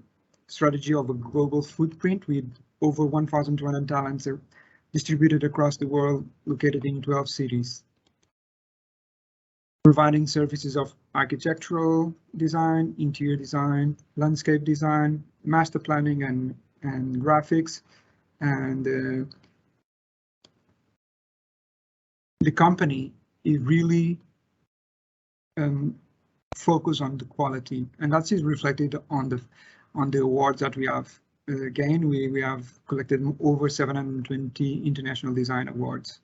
strategy of a global footprint with over 1,200 talents distributed across the world, located in 12 cities. Providing services of architectural design, interior design, landscape design, master planning and graphics, and the company is really focused on the quality, and that is reflected on the awards that we have gained. We have collected over 720 international design awards.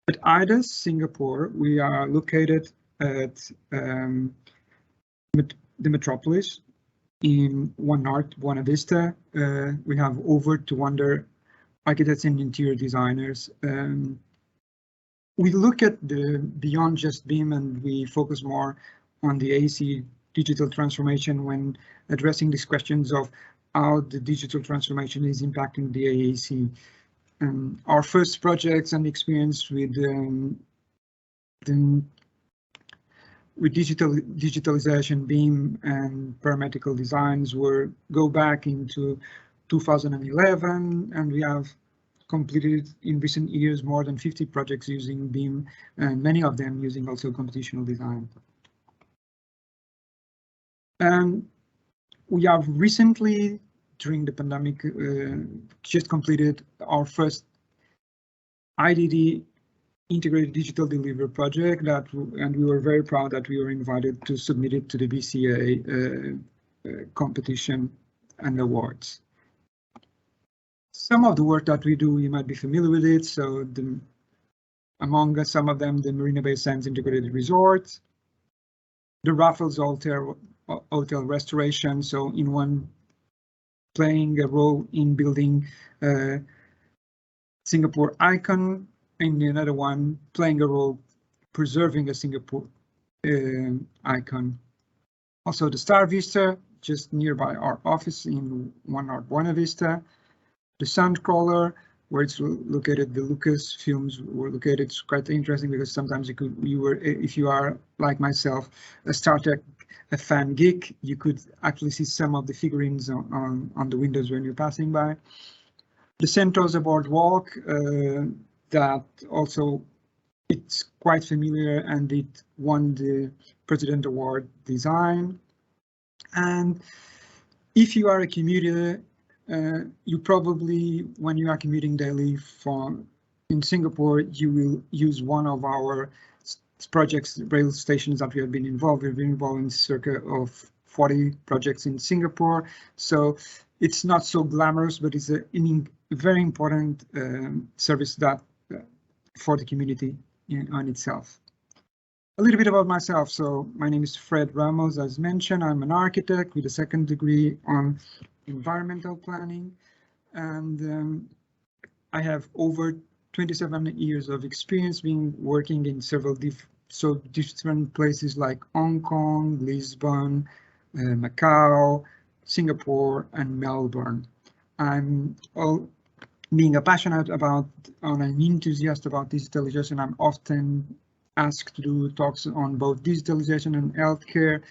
At Aedas, Singapore, we are located at the metropolis in One North, Buena Vista. We have over 200 architects and interior designers. We look at the beyond just BIM, and we focus more on the AC digital transformation when addressing these questions of how the digital transformation is impacting the AAC. Our first projects and experience with digitalization, BIM, and parametric designs go back into 2011, and we have completed in recent years more than 50 projects using BIM, and many of them using also computational design. We have recently during the pandemic, just completed our first IDD integrated digital delivery project and we were very proud that we were invited to submit it to the BCA competition and awards. Some of the work that we do, you might be familiar with it. So among some of them, the Marina Bay Sands Integrated Resort, the Raffles Hotel restoration. So in one, playing a role in building Singapore icon, and another one playing a role preserving a Singapore icon. Also the Star Vista, just nearby our office in One North Buena Vista. The Sandcrawler, where it's located, the Lucas films were located. It's quite interesting because sometimes if you are like myself, a Star Trek a fan geek, you could actually see some of the figurines on the windows when you're passing by. The Sentosa Boardwalk, that also it's quite familiar and it won the President Award Design. And if you are a commuter, you probably, when you are commuting daily in Singapore, you will use one of our projects, rail stations that we have been involved. We've been involved in circa of 40 projects in Singapore. So it's not so glamorous, but it's a very important service that for the community on itself. A little bit about myself. So my name is Fred Ramos, as mentioned. I'm an architect with a second degree on environmental planning, and I have over 27 years of experience being working in several different places like Hong Kong, Lisbon, Macau, Singapore, and Melbourne. I'm being a passionate about and an enthusiast about digitalization. I'm often asked to do talks on both digitalization and healthcare,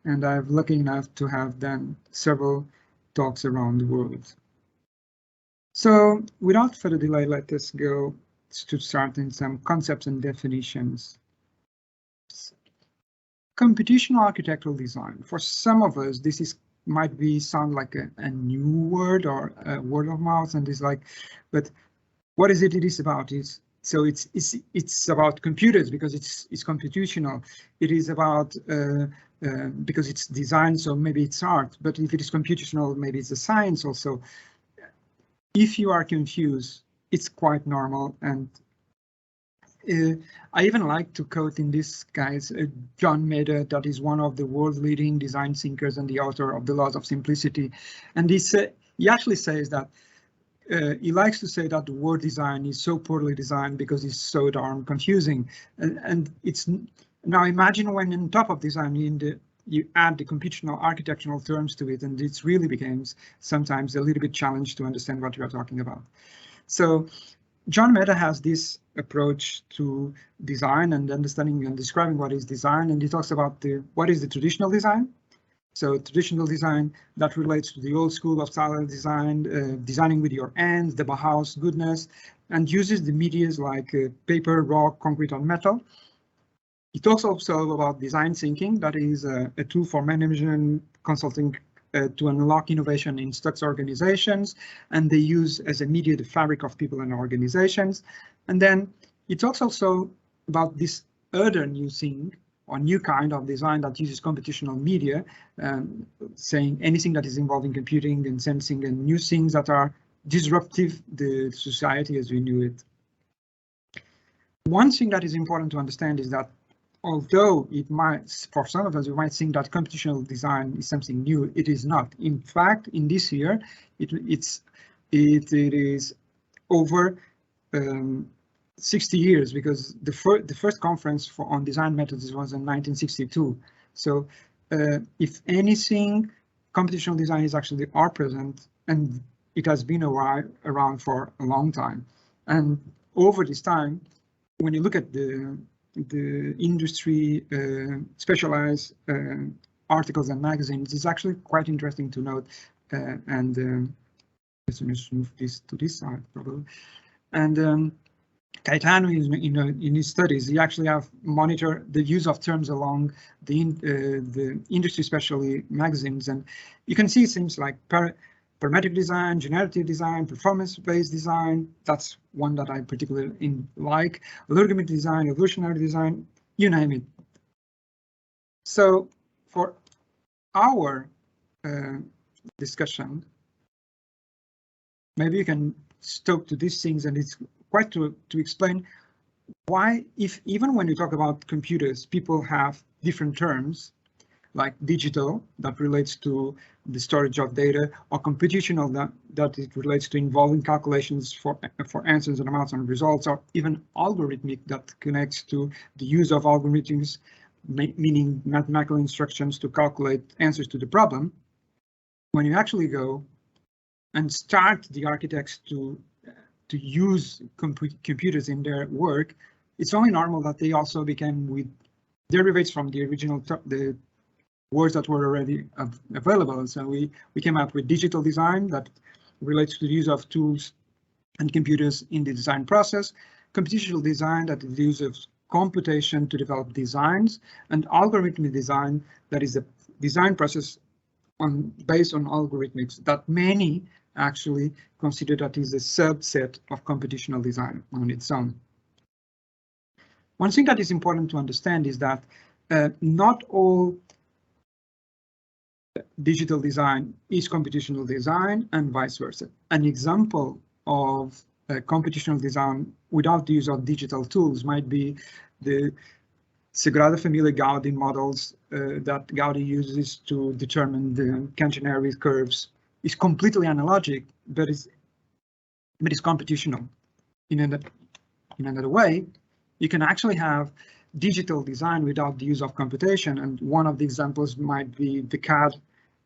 and I'm lucky enough to have done several talks around the world. So without further delay, let us go to start in some concepts and definitions. Computational architectural design. For some of us, this might sound like a new word or a word of mouth, and it's like, but what is it? It is about is so it's about computers because it's computational. It is about because it's design, so maybe it's art. But if it is computational, maybe it's a science also. If you are confused, it's quite normal. And I even like to quote in this case John Maeder, that is one of the world leading design thinkers and the author of The Laws of Simplicity. And he actually says that he likes to say that the word design is so poorly designed because it's so darn confusing. And it's now imagine when on top of design you add the computational architectural terms to it, and it really becomes sometimes a little bit challenged to understand what you are talking about. So John Maeder has this approach to design and understanding and describing what is design, and he talks about what is the traditional design. So traditional design that relates to the old school of style design, designing with your hands, the Bauhaus goodness, and uses the medias like paper, rock, concrete, and metal. He talks also about design thinking, that is a tool for management consulting to unlock innovation in such organizations, and they use as a media the fabric of people and organizations. And then he talks also about this other new thing or new kind of design that uses computational media, saying anything that is involving computing and sensing and new things that are disruptive the society as we knew it. One thing that is important to understand is that although it might, for some of us, we might think that computational design is something new, it is not. In fact, in this year, it is over 60 years, because the first conference on design methods was in 1962. So if anything, computational design is actually our present, and it has been around for a long time. And over this time, when you look at the industry specialized articles and magazines, it's actually quite interesting to note. Let's just move this to this side probably. And Caetano, in his studies, he actually have monitored the use of terms along the industry, especially magazines, and you can see things like parametric design, generative design, performance-based design. That's one that I particularly like. Algorithmic design, evolutionary design, you name it. So for our discussion, maybe you can talk to these things, and it's quite to explain why, if even when you talk about computers, people have different terms like digital that relates to the storage of data, or computational that it relates to involving calculations for answers and amounts and results, or even algorithmic that connects to the use of algorithms, meaning mathematical instructions to calculate answers to the problem. When you actually go and start the architects to use computers in their work, it's only normal that they also became with derivatives from the original the words that were already available. And so we came up with digital design that relates to the use of tools and computers in the design process, computational design that is the use of computation to develop designs, and algorithmic design that is a design process based on algorithmics that many actually consider that is a subset of computational design on its own. One thing that is important to understand is that not all digital design is computational design and vice versa. An example of computational design without the use of digital tools might be the Sagrada Familia Gaudi models that Gaudi uses to determine the Cangeneri curves. Is completely analogic, but it's computational. In another way, you can actually have digital design without the use of computation, and one of the examples might be the CAD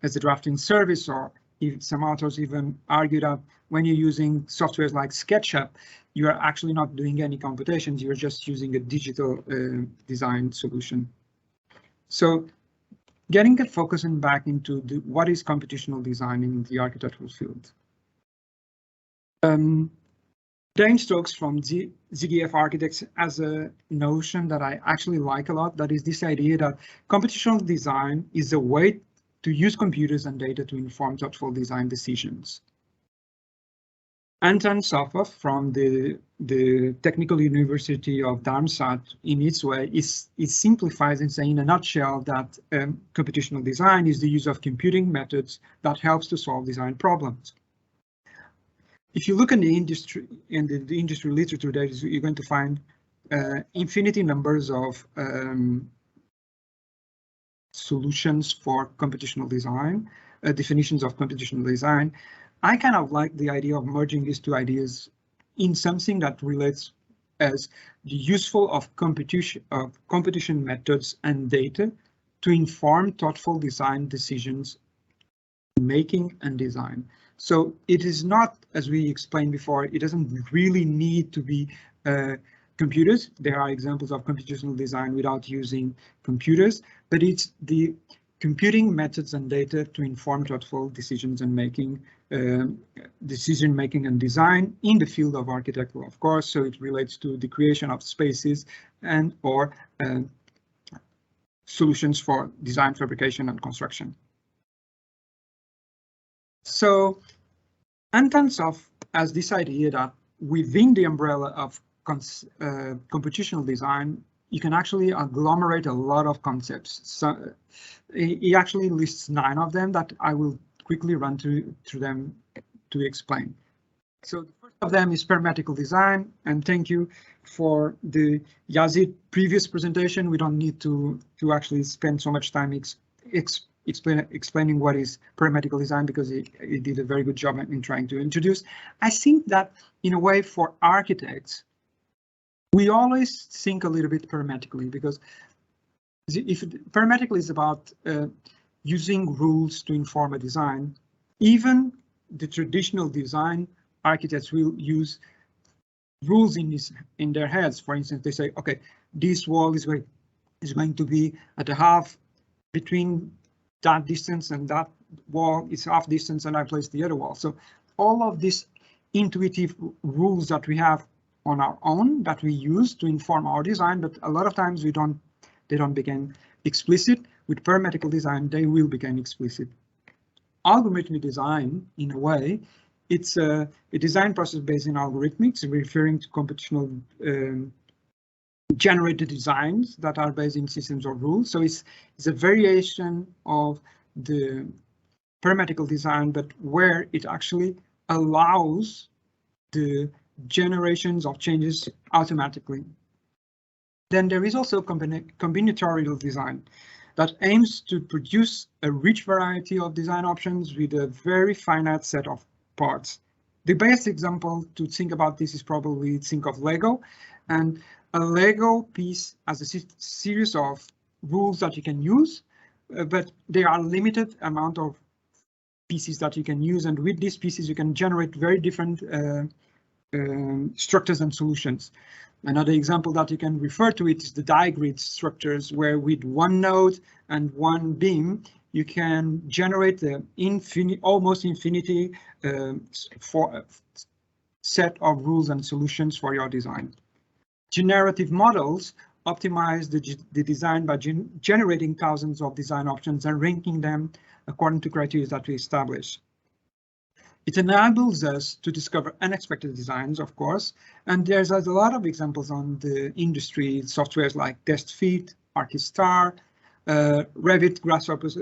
as a drafting service, or if some authors even argue that when you're using softwares like SketchUp, you are actually not doing any computations, you're just using a digital design solution. So getting a focus and back into what is computational design in the architectural field. Dane Stokes from ZGF Architects has a notion that I actually like a lot. That is this idea that computational design is a way to use computers and data to inform thoughtful design decisions. Anton Sofov from the Technical University of Darmstadt, in its way, it simplifies and saying in a nutshell that computational design is the use of computing methods that helps to solve design problems. If you look in the industry, in the industry literature, you're going to find infinity numbers of solutions for computational design, definitions of computational design. I kind of like the idea of merging these two ideas in something that relates as the useful of computation methods and data to inform thoughtful design decisions making and design. So it is not, as we explained before, it doesn't really need to be computers. There are examples of computational design without using computers, but it's the computing methods and data to inform thoughtful decisions and making, decision making and design in the field of architecture, of course. So it relates to the creation of spaces and or solutions for design, fabrication, and construction. So Anton Sofov has this idea that within the umbrella of computational design, you can actually agglomerate a lot of concepts. So he actually lists 9 of them that I will quickly run through them to explain. So the first of them is parametric design, and thank you for the Yazdi previous presentation. We don't need to actually spend so much time explaining what is parametric design, because he did a very good job in trying to introduce. I think that in a way for architects, we always think a little bit parametrically, because if parametric is about using rules to inform a design, even the traditional design architects will use rules in their heads. For instance, they say, okay, this wall is going to be at a half between that distance, and that wall is half distance, and I place the other wall. So all of these intuitive rules that we have on our own that we use to inform our design, but a lot of times they don't become explicit. With parametric design, they will become explicit. algorithmic design, in a way, it's a design process based in algorithmics, referring to computational generated designs that are based in systems of rules. So it's a variation of the parametric design, but where it actually allows the generations of changes automatically. Then there is also combinatorial design that aims to produce a rich variety of design options with a very finite set of parts. The best example to think about this is probably think of Lego, and a Lego piece as a series of rules that you can use, but there are limited amount of pieces that you can use, and with these pieces you can generate very different structures and solutions. Another example that you can refer to it is the digrid structures, where with one node and one beam you can generate the almost infinity set of rules and solutions for your design. Generative models optimize the design by generating thousands of design options and ranking them according to criteria that we establish. It enables us to discover unexpected designs, of course, and there's a lot of examples on the industry softwares like TestFit, ArchiStar, Revit Grasshoppers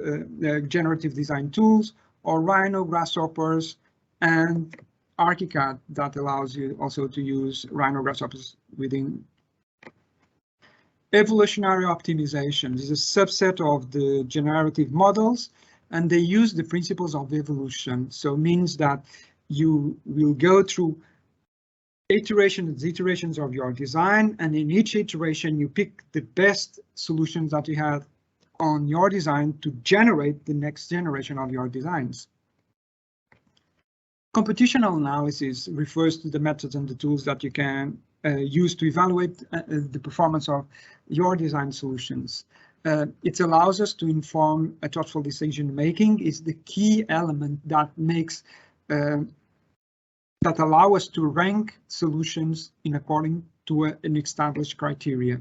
generative design tools, or Rhino Grasshoppers, and ArchiCAD that allows you also to use Rhino Grasshoppers within. Evolutionary optimization is a subset of the generative models, and they use the principles of evolution. So it means that you will go through iterations of your design, and in each iteration you pick the best solutions that you have on your design to generate the next generation of your designs. Computational analysis refers to the methods and the tools that you can use to evaluate the performance of your design solutions. It allows us to inform a thoughtful decision making is the key element that makes that allow us to rank solutions in according to an established criteria.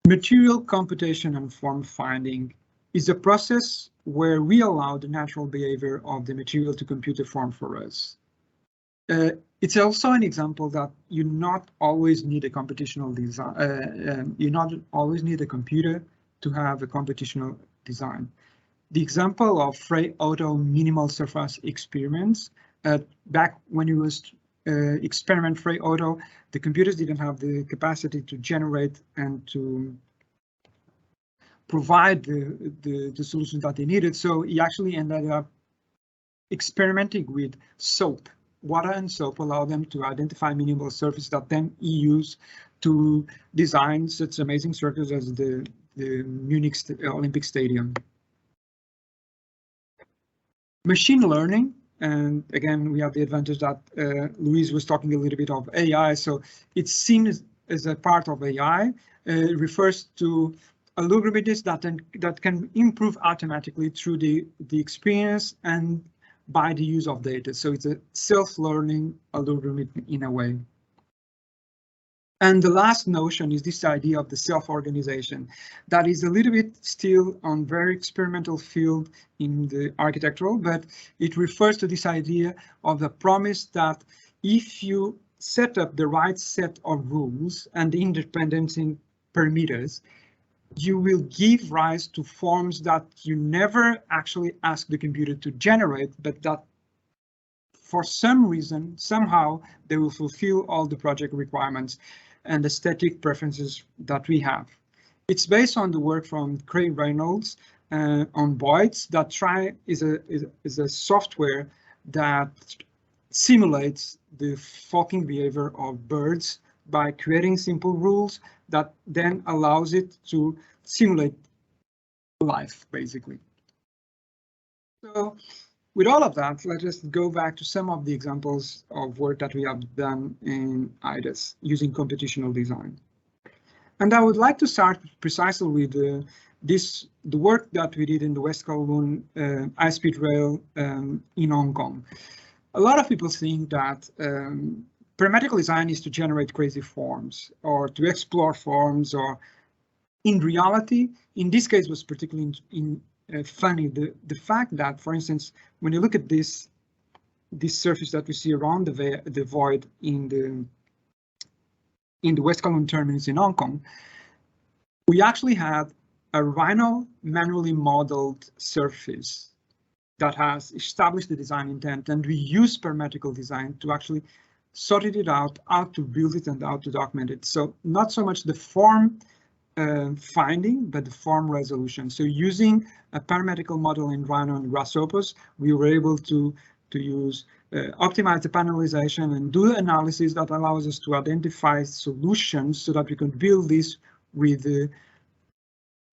Material computation and form finding is a process where we allow the natural behavior of the material to compute a form for us. It's also an example that you not always need a computational design. You not always need a computer to have a computational design. The example of Frey Auto minimal surface experiments, back when it was experiment Frey Auto, the computers didn't have the capacity to generate and to provide the solutions that they needed. So he actually ended up experimenting with soap. Water and soap allow them to identify minimal surface that then he used to design such amazing structures as the Munich Olympic Stadium. Machine learning, and again, we have the advantage that Luis was talking a little bit of AI, so it's seen as a part of AI. It refers to algorithms that can improve automatically through the experience and by the use of data. So it's a self-learning algorithm in a way. And the last notion is this idea of the self-organization that is a little bit still on very experimental field in the architectural, but it refers to this idea of the promise that if you set up the right set of rules and independence in parameters, you will give rise to forms that you never actually ask the computer to generate, but that for some reason, somehow, they will fulfill all the project requirements and aesthetic preferences that we have. It's based on the work from Craig Reynolds on Boyd's that is a software that simulates the flocking behavior of birds by creating simple rules that then allows it to simulate life, basically. So with all of that, let's just go back to some of the examples of work that we have done in Aedas using computational design. And I would like to start precisely with the work that we did in the West Kowloon high-speed rail in Hong Kong. A lot of people think that parametric design is to generate crazy forms or to explore forms, or in reality, in this case was particularly funny. The fact that, for instance, when you look at this surface that we see around the void in the West Kowloon terminus in Hong Kong, we actually had a Rhino manually modeled surface that has established the design intent, and we use parametric design to actually sort it out, how to build it and how to document it. So not so much the form finding, but the form resolution. So using a parametric model in Rhino and Grasshoppers, we were able to use optimize the panelization and do analysis that allows us to identify solutions so that we can build this with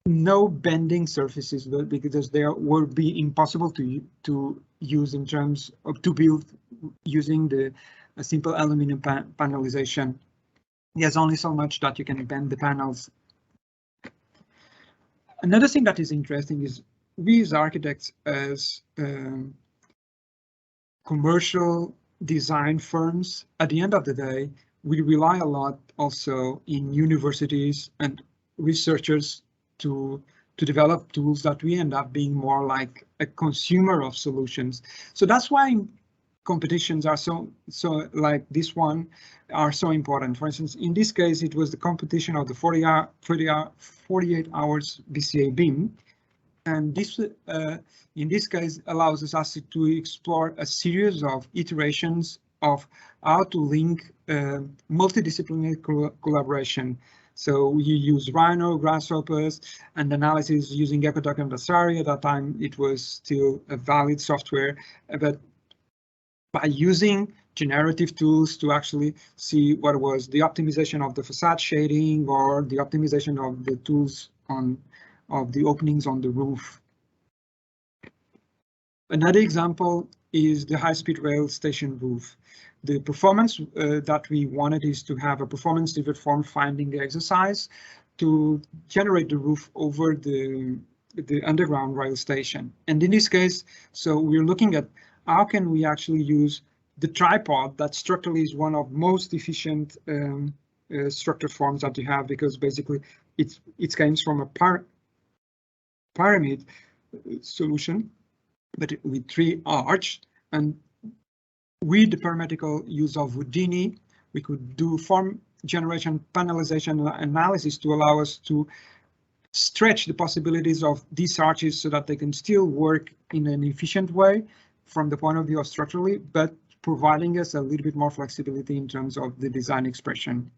no bending surfaces, because they would be impossible to use in terms of to build using a simple aluminum panelization. There's only so much that you can bend the panels. Another thing that is interesting is we as architects, as commercial design firms, at the end of the day, we rely a lot also in universities and researchers to develop tools that we end up being more like a consumer of solutions. So that's why competitions are so like this one are so important. For instance, in this case, it was the competition of the 48 hours BCA BIM. And this, in this case, allows us to explore a series of iterations of how to link multidisciplinary collaboration. So you use Rhino, Grasshoppers, and analysis using Ecodoc and Vasari. At that time, it was still a valid software, but by using generative tools to actually see what was the optimization of the facade shading or the optimization of the tools of the openings on the roof. Another example is the high-speed rail station roof. The performance that we wanted is to have a performance-driven form finding exercise to generate the roof over the underground rail station. And in this case, so we're looking at how can we actually use the tripod that structurally is one of most efficient structure forms that you have, because basically it comes from a pyramid solution, but with 3 arches, and with the parametric use of Houdini, we could do form generation panelization analysis to allow us to stretch the possibilities of these arches so that they can still work in an efficient way from the point of view of structurally, but providing us a little bit more flexibility in terms of the design expression.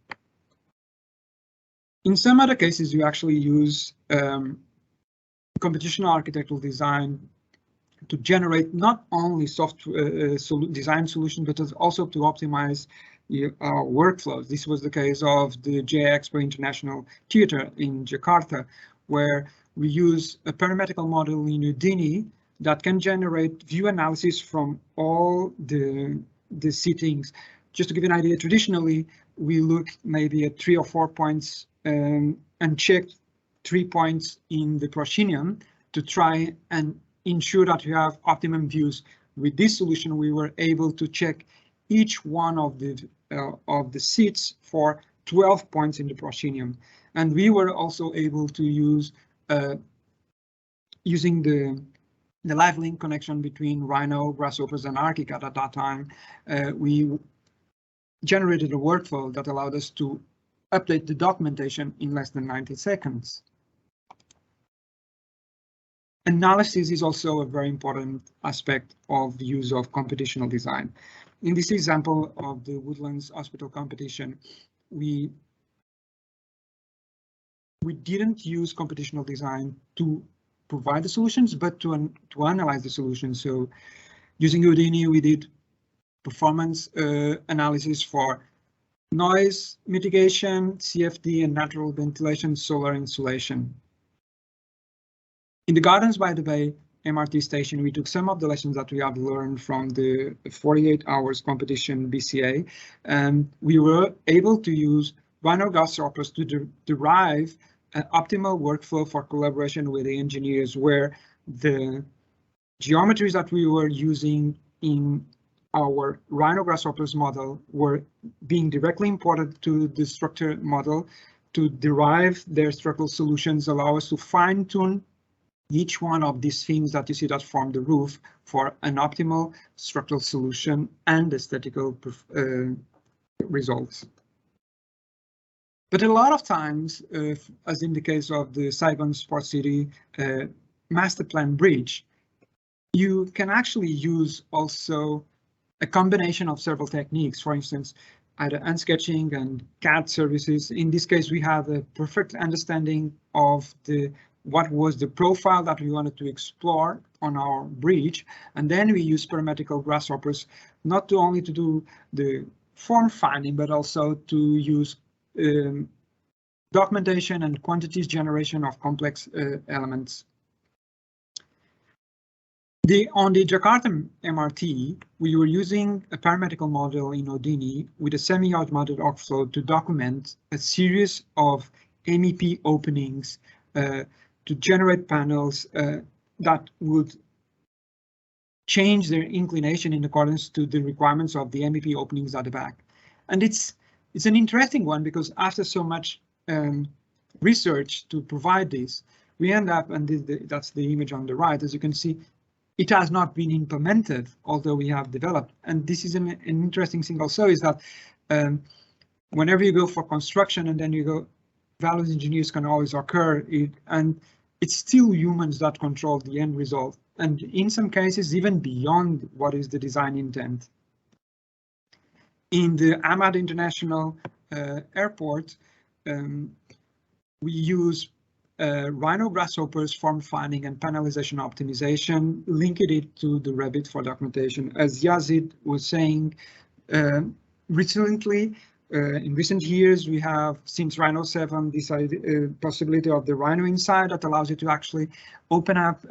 In some other cases, you actually use computational architectural design to generate not only software design solutions, but also to optimize our workflows. This was the case of the JA Expo International Theatre in Jakarta, where we use a parametric model in Houdini that can generate view analysis from all the seatings. Just to give you an idea, traditionally, we look maybe at 3 or 4 points and check 3 points in the proscenium to try and ensure that you have optimum views. With this solution, we were able to check each one of the seats for 12 points in the proscenium, and we were also able to use using the live link connection between Rhino, Grasshoppers, and ArchiCAD at that time. We generated a workflow that allowed us to update the documentation in less than 90 seconds. Analysis is also a very important aspect of the use of computational design. In this example of the Woodlands Hospital competition, we didn't use computational design to provide the solutions, but to analyze the solutions. So using Houdini, we did performance analysis for noise mitigation, CFD, and natural ventilation, solar insulation. In the Gardens by the Bay MRT station, we took some of the lessons that we have learned from the 48 hours competition BCA, and we were able to use Rhino Grasshoppers to derive an optimal workflow for collaboration with the engineers, where the geometries that we were using in our Rhino Grasshoppers model were being directly imported to the structure model to derive their structural solutions, allow us to fine-tune each one of these fins that you see that form the roof for an optimal structural solution and aesthetical results. But a lot of times, as in the case of the Saigon Sport City master plan bridge, you can actually use also a combination of several techniques. For instance, either unsketching and CAD services. In this case, we have a perfect understanding of what was the profile that we wanted to explore on our bridge, and then we use parametric grasshoppers not only to do the form finding, but also to use documentation and quantities generation of complex elements. On the Jakarta MRT, we were using a parametric model in Houdini with a semi-automated workflow to document a series of MEP openings to generate panels that would change their inclination in accordance to the requirements of the MEP openings at the back. And it's an interesting one because after so much research to provide this, we end up, and that's the image on the right, as you can see, it has not been implemented, although we have developed. And this is an interesting thing also is that whenever you go for construction and then you go, values engineers can always occur, and it's still humans that control the end result. And in some cases, even beyond what is the design intent. In the Ahmad International Airport, we use Rhino grasshoppers, form finding and panelization optimization, linked it to the Revit for documentation. As Yazdi was saying, recently, in recent years, we have, since Rhino 7, this possibility of the Rhino Inside that allows you to actually open up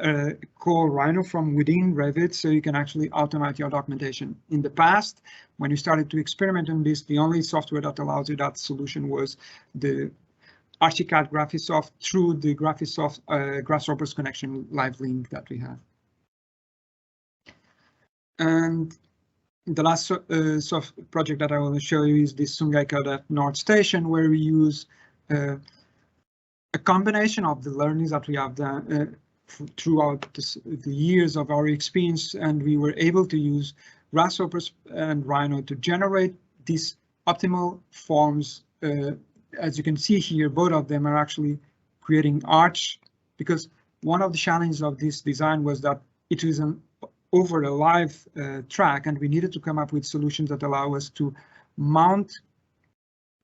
core Rhino from within Revit, so you can actually automate your documentation. In the past, when you started to experiment on this, the only software that allows you that solution was the Archicad Graphisoft through the Graphisoft Grasshoppers connection live link that we have. And the last soft project that I will show you is this Sungai Kodat North Station, where we use a combination of the learnings that we have done throughout the years of our experience, and we were able to use Grasshoppers and Rhino to generate these optimal forms. As you can see here, both of them are actually creating arch, because one of the challenges of this design was that it was over a live track, and we needed to come up with solutions that allow us to mount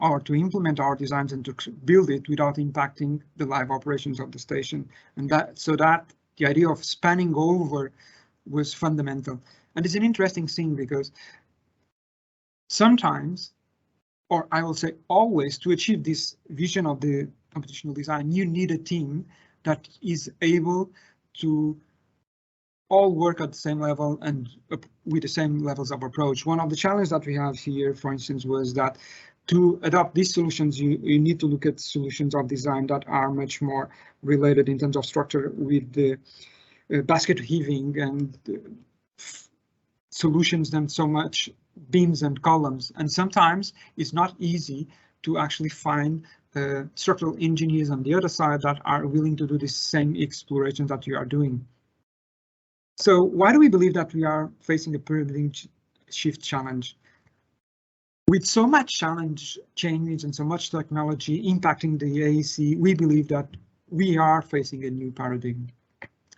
or to implement our designs and to build it without impacting the live operations of the station. And so that the idea of spanning over was fundamental. And it's an interesting thing because sometimes, or I will say always, to achieve this vision of the computational design, you need a team that is able to all work at the same level and with the same levels of approach. One of the challenges that we have here, for instance, was that to adopt these solutions, you need to look at solutions of design that are much more related in terms of structure with the basket heaving and solutions than so much beams and columns. And sometimes it's not easy to actually find structural engineers on the other side that are willing to do the same exploration that you are doing. So why do we believe that we are facing a paradigm shift challenge? With so much challenge changes and so much technology impacting the AEC, we believe that we are facing a new paradigm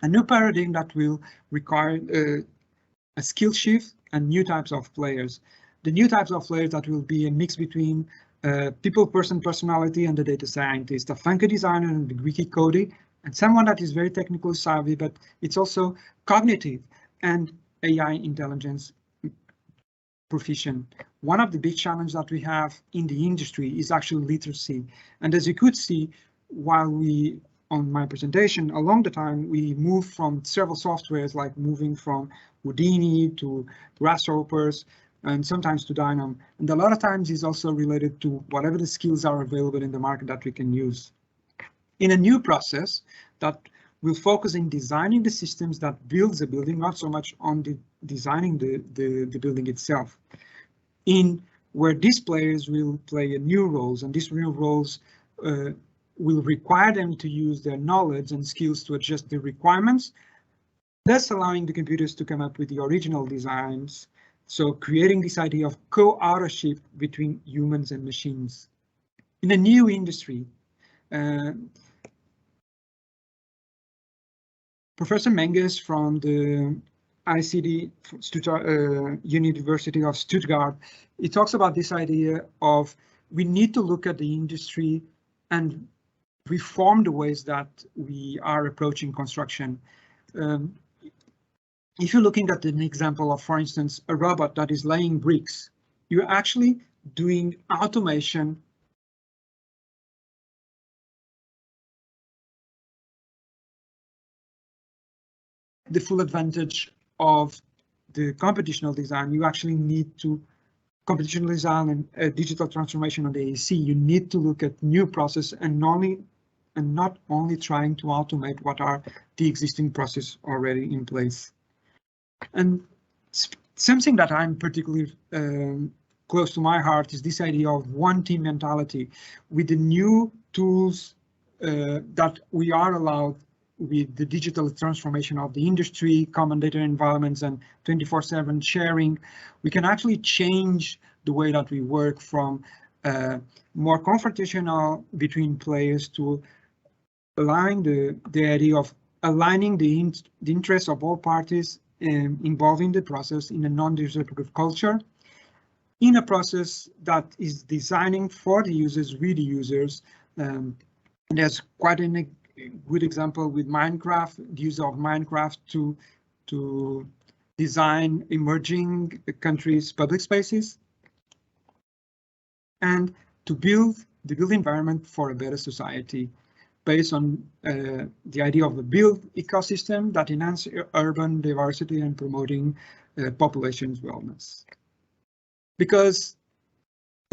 that will require a skill shift and new types of players. The new types of players that will be a mix between people, personality, and the data scientist, a funky designer and the Greeky Cody, and someone that is very technically savvy, but it's also cognitive and AI intelligence proficient. One of the big challenges that we have in the industry is actually literacy. And as you could see, while on my presentation, along the time, we moved from several softwares, like moving from Houdini to Grasshoppers, and sometimes to Dynam. And a lot of times is also related to whatever the skills are available in the market that we can use. In a new process that will focus in designing the systems that builds a building, not so much on designing the building itself. In where these players will play a new roles, and these new roles will require them to use their knowledge and skills to adjust the requirements, thus allowing the computers to come up with the original designs. So creating this idea of co-authorship between humans and machines. In a new industry, Professor Menges from the ICD University of Stuttgart, he talks about this idea of we need to look at the industry and reform the ways that we are approaching construction. If you're looking at an example of, for instance, a robot that is laying bricks, you're actually doing automation the full advantage of the computational design. You actually need to computational design and digital transformation on the AEC. You need to look at new process and not only trying to automate what are the existing processes already in place. And something that I'm particularly close to my heart is this idea of one team mentality. With the new tools that we are allowed with the digital transformation of the industry, common data environments, and 24/7 sharing, we can actually change the way that we work from more confrontational between players to allowing the idea of aligning the interests of all parties involving the process in a non-disruptive culture, in a process that is designing for the users, with the users. And there's quite a good example with Minecraft, the use of Minecraft to design emerging countries' public spaces, and to build the built environment for a better society, based on the idea of a built ecosystem that enhances urban diversity and promoting population's wellness. Because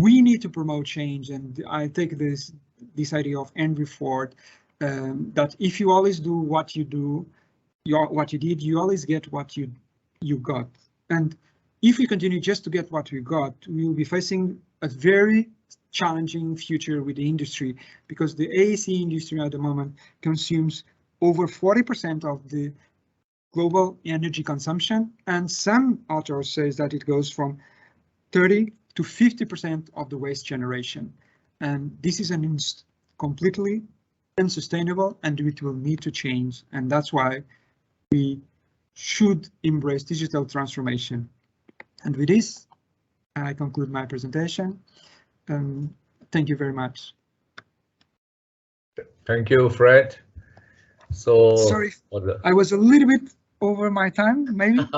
we need to promote change, and I take this idea of Henry Ford, that if you always do what you do, what you did, you always get what you got. And if we continue just to get what we got, we will be facing a very challenging future with the industry, because the AEC industry at the moment consumes over 40% of the global energy consumption, and some authors say that it goes from 30 to 50% of the waste generation. And this is completely unsustainable, and it will need to change. And that's why we should embrace digital transformation. And with this, I conclude my presentation. Thank you very much. Thank you, Fred. So sorry, I was a little bit over my time, maybe.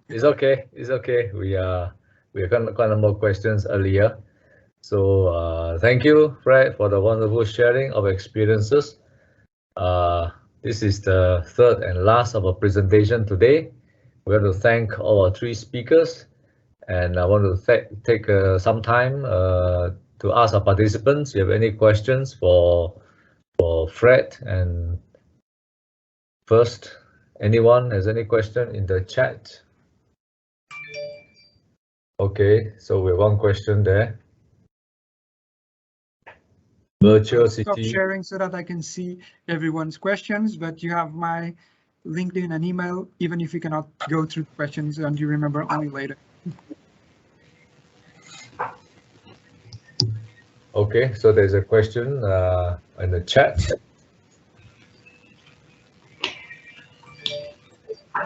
It's okay. It's okay. We got quite a number of questions earlier. So thank you, Fred, for the wonderful sharing of experiences. This is the third and last of our presentation today. We want to thank all our three speakers, and I want to take some time to ask our participants if you have any questions for Fred. And first, anyone has any question in the chat? Okay, so we have one question there. Virtual city. Stop sharing so that I can see everyone's questions, but you have my LinkedIn and email, even if you cannot go through questions and you remember only later. Okay, so there's a question in the chat.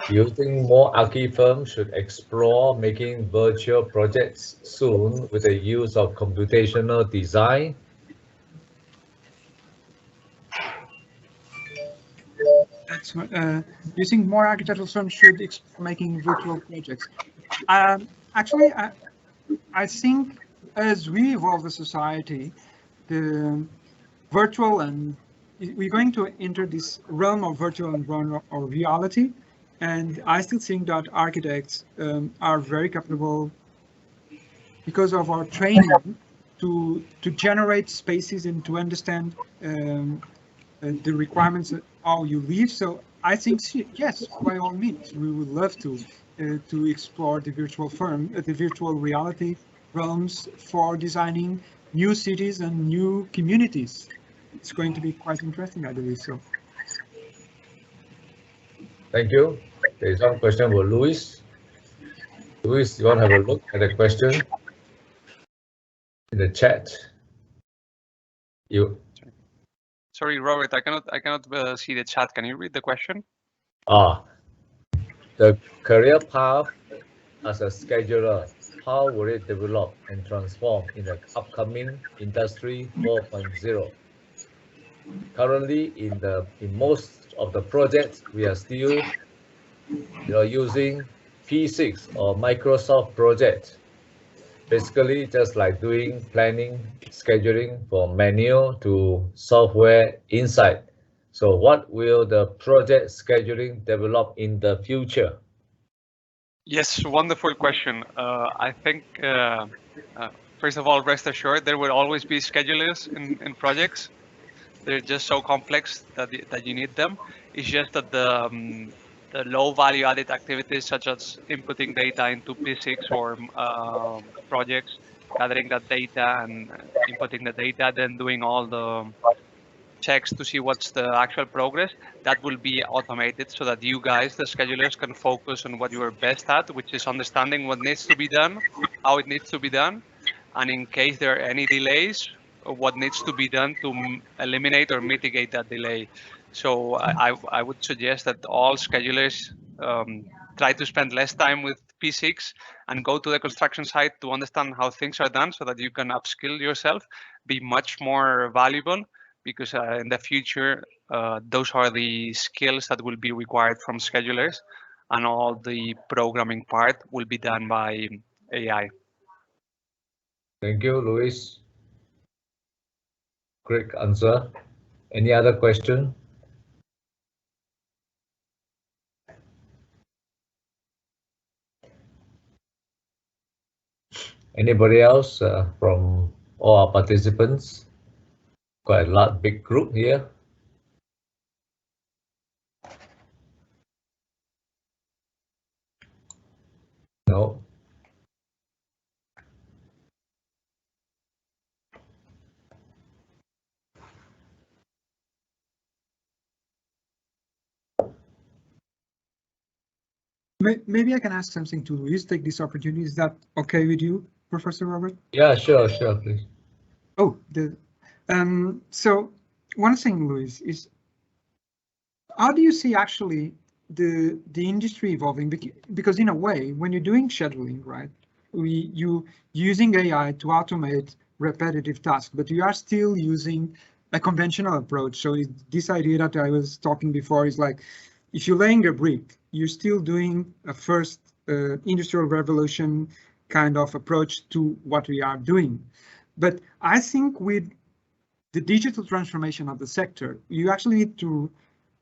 Do you think more archi firms should explore making virtual projects soon with the use of computational design? That's you think more architectural firms should explore making virtual projects? Actually, I think as we evolve the society, the virtual, and we're going to enter this realm of virtual and realm of reality. And I still think that architects are very capable, because of our training, to generate spaces and to understand the requirements of how you live. So I think, yes, by all means, we would love to explore the virtual reality realms for designing new cities and new communities. it's going to be quite interesting, I believe so. Thank you. There is one question for Luis. Luis, you want to have a look at the question in the chat? Sorry, Robert, I cannot see the chat. Can you read the question? The career path as a scheduler, how will it develop and transform in the upcoming Industry 4.0? Currently, in most of the projects, we are still using P6 or Microsoft project. Basically, just like doing planning, scheduling from manual to software inside. So what will the project scheduling develop in the future? Yes, wonderful question. I think, first of all, rest assured, there will always be schedulers in projects. They're just so complex that you need them. It's just that the low value added activities such as inputting data into P6 or projects, gathering that data and inputting the data, then doing all the checks to see what's the actual progress, that will be automated so that you guys, the schedulers, can focus on what you are best at, which is understanding what needs to be done, how it needs to be done, and in case there are any delays, what needs to be done to eliminate or mitigate that delay. So I would suggest that all schedulers try to spend less time with P6 and go to the construction site to understand how things are done so that you can upskill yourself, be much more valuable, because in the future, those are the skills that will be required from schedulers, and all the programming part will be done by AI. Thank you, Luis. Great answer. Any other question? Anybody else from all our participants? Quite a large, big group here. No. Maybe I can ask something to Luis. Take this opportunity. Is that okay with you, Professor Robert? Yeah, sure, please. Oh, so one thing, Luis, is how do you see actually the industry evolving? Because in a way, when you're doing scheduling, right, you using AI to automate repetitive tasks, but you are still using a conventional approach. So this idea that I was talking before is like, if you're laying a brick, you're still doing a first industrial revolution kind of approach to what we are doing. But I think with the digital transformation of the sector, you actually need to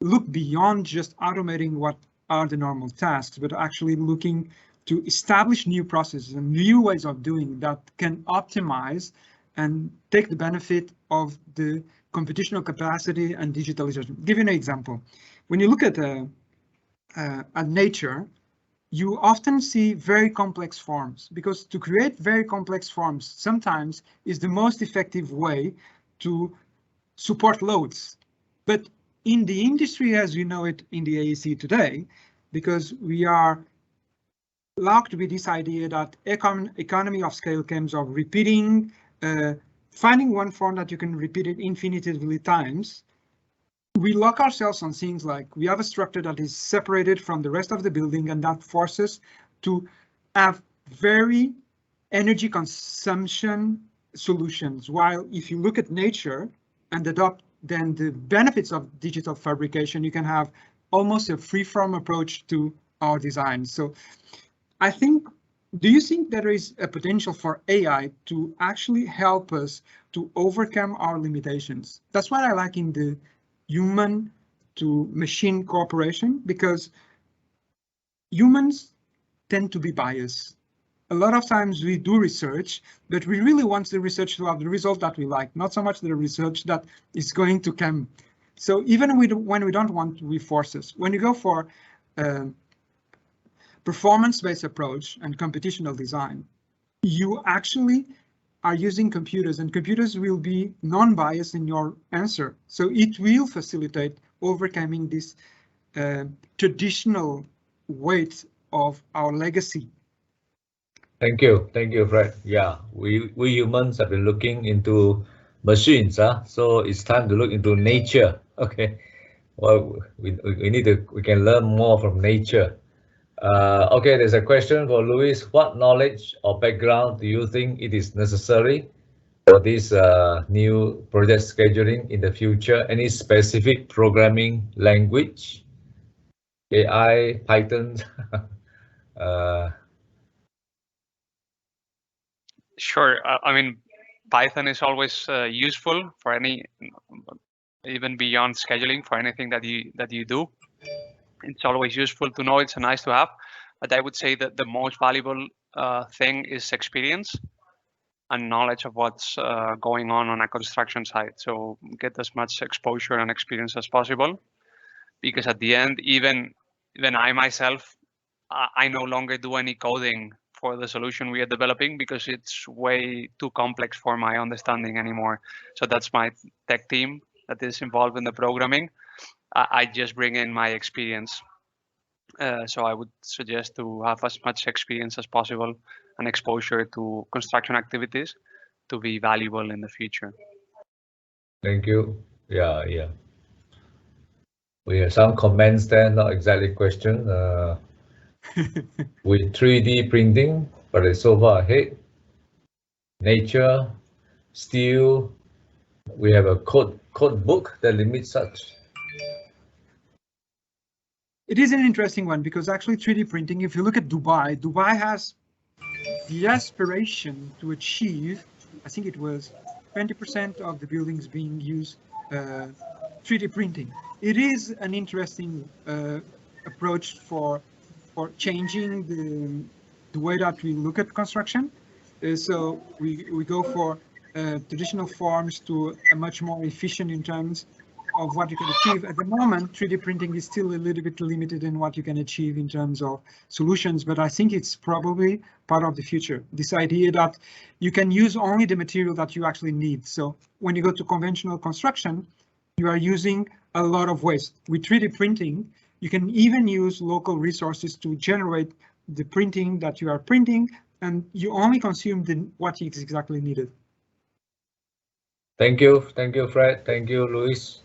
look beyond just automating what are the normal tasks, but actually looking to establish new processes and new ways of doing that can optimize and take the benefit of the computational capacity and digitalization. I'll give you an example. When you look at nature, you often see very complex forms, because to create very complex forms sometimes is the most effective way to support loads. But in the industry as we know it in the AEC today, because we are locked with this idea that economy of scale comes of repeating, finding one form that you can repeat it infinitely times, we lock ourselves on things like we have a structure that is separated from the rest of the building, and that forces to have very energy consumption solutions. While if you look at nature and adopt then the benefits of digital fabrication, you can have almost a free-form approach to our design. So I think, do you think there is a potential for AI to actually help us to overcome our limitations? That's what I like in the human to machine cooperation, because humans tend to be biased. A lot of times we do research, but we really want the research to have the result that we like, not so much the research that is going to come. So even when we don't want, we force us. When you go for performance-based approach and computational design, you actually are using computers, and computers will be non-biased in your answer. So it will facilitate overcoming this traditional weight of our legacy. Thank you, Fred. Yeah, we humans have been looking into machines, so it's time to look into nature. Okay, well, we can learn more from nature. Okay, there's a question for Luis. What knowledge or background do you think it is necessary for this new project scheduling in the future? Any specific programming language, AI, Python? Sure. I mean, Python is always useful for any, even beyond scheduling, for anything that you do. It's always useful to know. It's a nice to have, but I would say that the most valuable thing is experience and knowledge of what's going on a construction site. So get as much exposure and experience as possible, because at the end, even I myself, I no longer do any coding for the solution we are developing because it's way too complex for my understanding anymore. So that's my tech team that is involved in the programming. I just bring in my experience. So I would suggest to have as much experience as possible and exposure to construction activities to be valuable in the future. Thank you. Yeah. We have some comments there, not exactly question. With 3D printing, but it's so far ahead. Nature, steel, we have a code book that limits such. It is an interesting one because actually 3D printing, if you look at Dubai has the aspiration to achieve, I think it was 20% of the buildings being used 3D printing. It is an interesting approach for changing the way that we look at construction. So we go for traditional forms to a much more efficient in terms of what you can achieve. At the moment, 3D printing is still a little bit limited in what you can achieve in terms of solutions, but I think it's probably part of the future. This idea that you can use only the material that you actually need. So when you go to conventional construction, you are using a lot of waste. With 3D printing, you can even use local resources to generate the printing that you are printing, and you only consume what is exactly needed. Thank you, Fred. Thank you, Luis.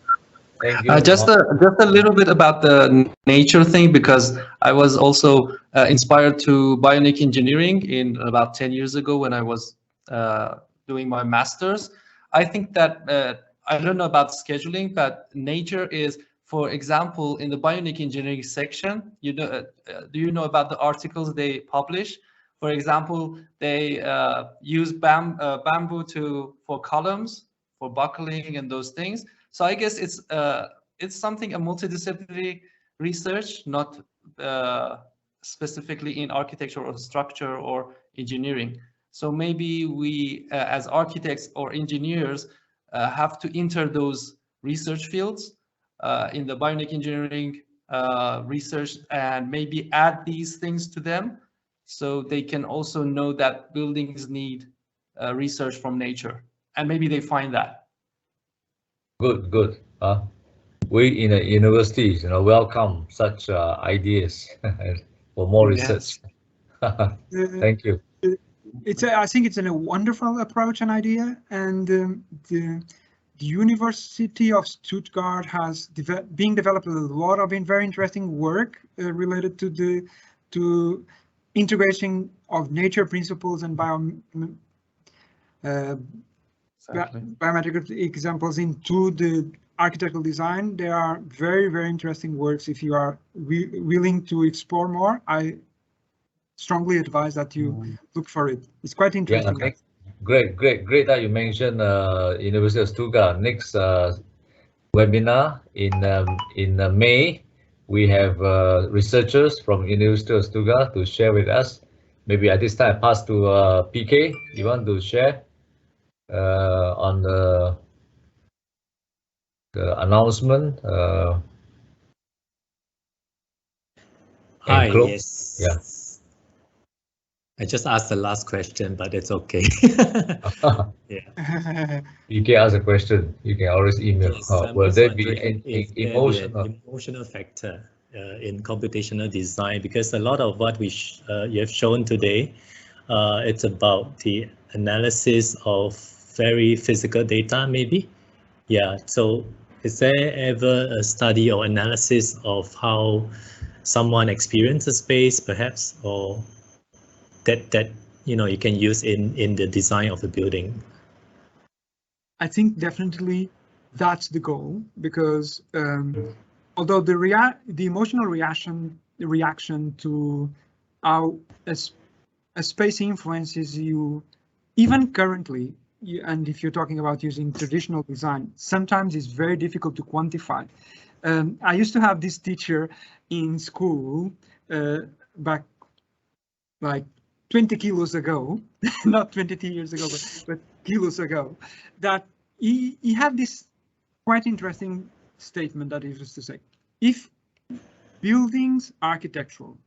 Thank you. Just a little bit about the nature thing, because I was also inspired to bionic engineering in about 10 years ago when I was doing my master's. I think that I don't know about scheduling, but nature is, for example, in the bionic engineering section, do you know about the articles they publish? For example, they use bamboo for columns, for buckling and those things. So I guess it's something, a multidisciplinary research, not specifically in architecture or structure or engineering. So maybe we, as architects or engineers, have to enter those research fields in the bionic engineering research, and maybe add these things to them, so they can also know that buildings need research from nature, and maybe they find that. Good. We in the universities, welcome such ideas for more research. Thank you. I think it's a wonderful approach and idea, and the University of Stuttgart has developed a lot of very interesting work related to integration of nature principles and biometric examples into the architectural design. There are very, very interesting works. If you are willing to explore more, I strongly advise that you look for it. It's quite interesting. Yeah, great that you mentioned University of Stuttgart. Next webinar in May, we have researchers from University of Stuttgart to share with us. Maybe at this time I pass to PK. You want to share on the announcement? Hi, yes. Yeah. I just asked the last question, but it's okay. Yeah. You can ask a question. You can always email. Yes, Will there be an emotional? Emotional factor in computational design? Because a lot of what you have shown today, it's about the analysis of very physical data, maybe. Yeah. So, is there ever a study or analysis of how someone experiences space, perhaps, or that you can use in the design of the building? I think definitely that's the goal, because although the emotional reaction to how a space influences you, even currently, and if you're talking about using traditional design, sometimes it's very difficult to quantify. I used to have this teacher in school back like 20 kilos ago, not 22 years ago, but kilos ago, that he had this quite interesting statement that he used to say: if buildings architectural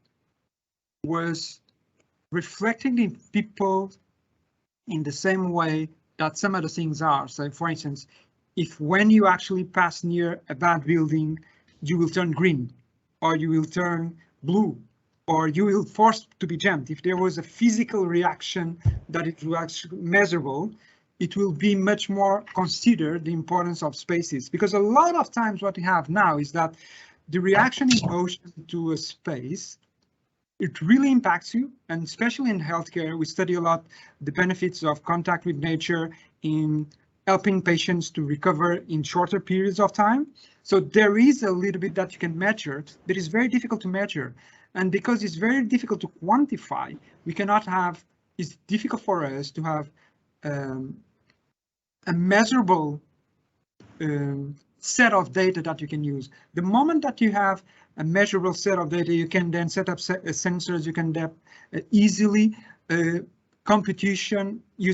was reflecting the people in the same way that some other things are, so for instance, if when you actually pass near a bad building, you will turn green, or you will turn blue, or you will force to be jammed, if there was a physical reaction that it was actually measurable, it will be much more considered the importance of spaces. Because a lot of times what we have now is that the reaction in motion to a space, it really impacts you, and especially in healthcare, we study a lot the benefits of contact with nature in helping patients to recover in shorter periods of time. So there is a little bit that you can measure, but it's very difficult to measure. And because it's very difficult to quantify, we cannot have, it's difficult for us to have a measurable set of data that you can use. The moment that you have a measurable set of data, you can then set up sensors, you can easily use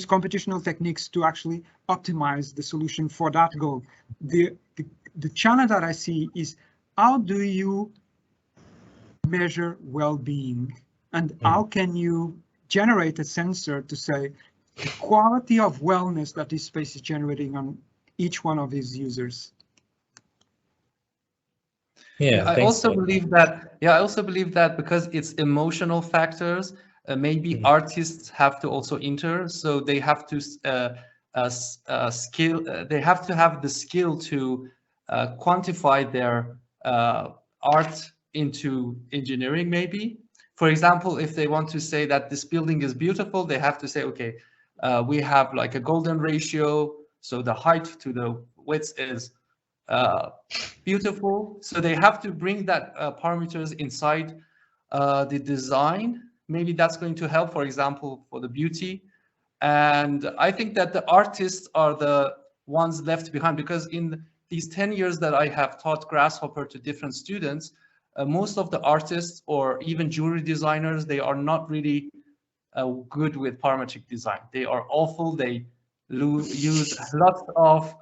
computational techniques to actually optimize the solution for that goal. The challenge that I see is, how do you measure well-being, and how can you generate a sensor to say the quality of wellness that this space is generating on each one of these users? Yeah, I also believe that because it's emotional factors, maybe artists have to also enter, so they have to they have to have the skill to quantify their art into engineering. Maybe, for example, if they want to say that this building is beautiful, they have to say, okay, we have like a golden ratio, so the height to the width is beautiful. So they have to bring that parameters inside the design. Maybe that's going to help, for example, for the beauty. And I think that the artists are the ones left behind, because in these 10 years that I have taught Grasshopper to different students, most of the artists or even jewelry designers, they are not really good with parametric design. They are awful. They use lots of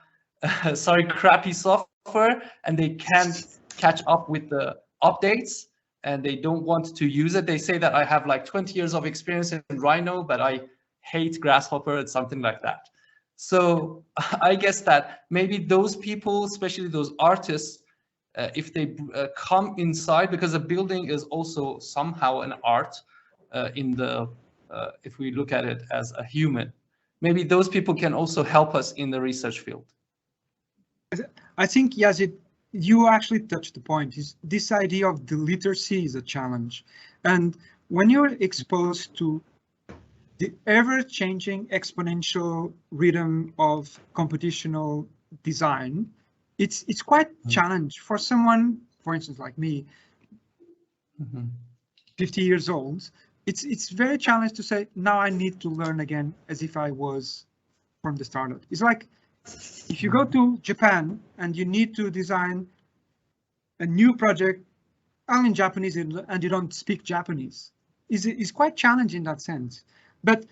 crappy software, and they can't catch up with the updates, and they don't want to use it. They say that I have like 20 years of experience in Rhino, but I hate Grasshopper. It's something like that. So I guess that maybe those people, especially those artists, if they come inside, because a building is also somehow an art if we look at it as a human, maybe those people can also help us in the research field. I think, Yazdi, you actually touched the point. Is this idea of the literacy is a challenge. And when you're exposed to the ever-changing exponential rhythm of computational design, it's quite a challenge for someone, for instance, like me, 50 years old. It's very challenging to say, now I need to learn again as if I was from the startup. It's like, if you go to Japan and you need to design a new project all in Japanese and you don't speak Japanese, it's quite challenging in that sense. But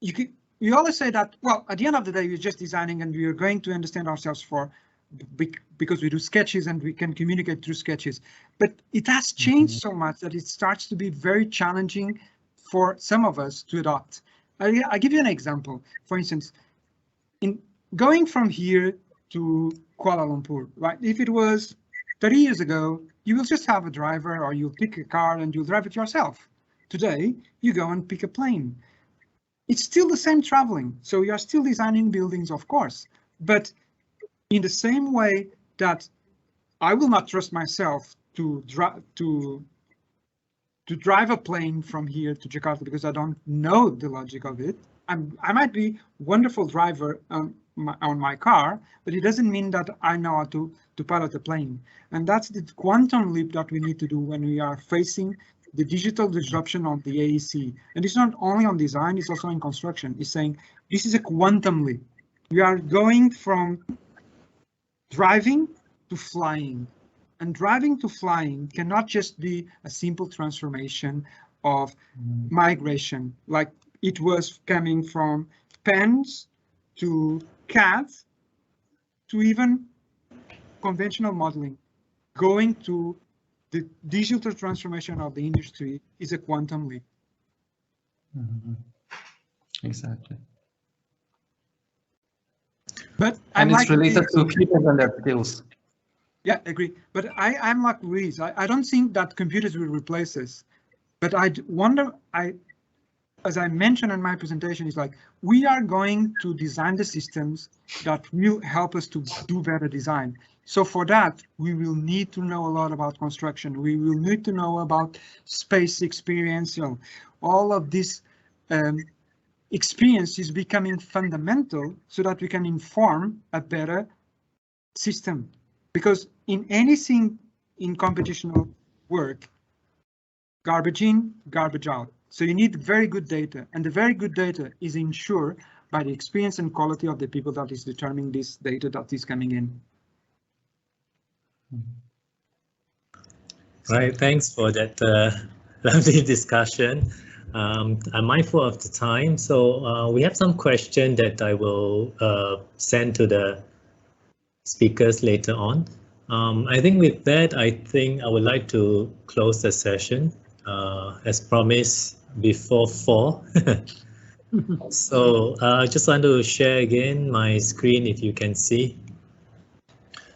we always say that, well, at the end of the day, we're just designing and we are going to understand ourselves because we do sketches and we can communicate through sketches. But it has changed so much that it starts to be very challenging for some of us to adopt. I'll give you an example. For instance, in going from here to Kuala Lumpur, right? If it was 30 years ago, you will just have a driver, or you'll pick a car and you'll drive it yourself. Today, you go and pick a plane. It's still the same traveling. So you are still designing buildings, of course, but in the same way that I will not trust myself to drive a plane from here to Jakarta because I don't know the logic of it. I might be a wonderful driver on my car, but it doesn't mean that I know how to pilot a plane. And that's the quantum leap that we need to do when we are facing the digital disruption of the AEC. And it's not only on design, it's also in construction. It's saying this is a quantum leap. We are going from driving to flying. And driving to flying cannot just be a simple transformation of migration, like it was coming from pens to CAD to even conventional modeling. Going to the digital transformation of the industry is a quantum leap. Exactly. But and it's related to people and their skills. Yeah, agree. But I'm like Luis. I don't think that computers will replace us. But I wonder, as I mentioned in my presentation, is like we are going to design the systems that will help us to do better design. So for that, we will need to know a lot about construction. We will need to know about space experiential. All of this experience is becoming fundamental so that we can inform a better system. Because in anything in computational work, garbage in, garbage out. So you need very good data, and the very good data is ensured by the experience and quality of the people that is determining this data that is coming in. Right, thanks for that lovely discussion. I'm mindful of the time, so we have some questions that I will send to the speakers later on. I think with that, I think I would like to close the session as promised before 4. So I just want to share again my screen if you can see.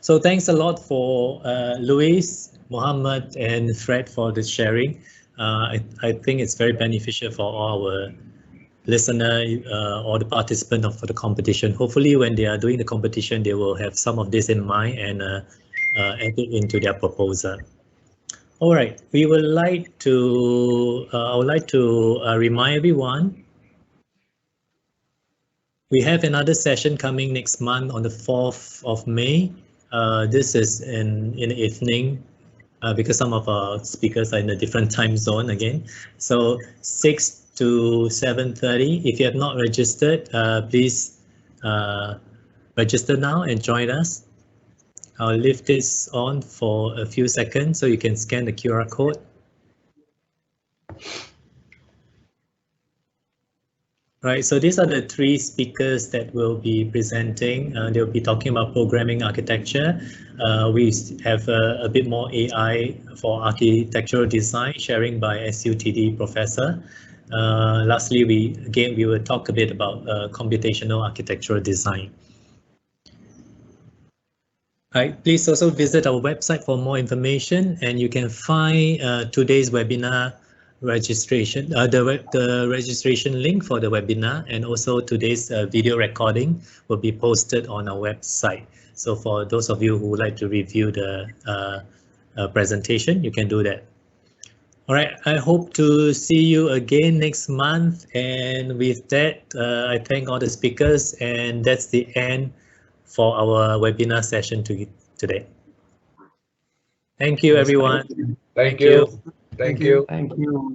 So thanks a lot for Luis, Mohammad and Fred for the sharing. I think it's very beneficial for our listener or the participant of the competition. Hopefully when they are doing the competition, they will have some of this in mind and add it into their proposal. All right, we would like to, I would like to remind everyone, we have another session coming next month on the 4th of May. This is in the evening because some of our speakers are in a different time zone again. So 6 to 7:30. If you have not registered, please register now and join us. I'll leave this on for a few seconds so you can scan the QR code. Right, so these are the 3 speakers that will be presenting. They'll be talking about programming architecture. We have a bit more AI for architectural design, sharing by SUTD professor. Lastly, we will talk a bit about computational architectural design. Right, please also visit our website for more information, and you can find today's webinar registration, the registration link for the webinar, and also today's video recording will be posted on our website. So for those of you who would like to review the presentation, you can do that. All right, I hope to see you again next month. And with that, I thank all the speakers, and that's the end for our webinar session today. Thank you, everyone. Thank you. Thank you. Thank you.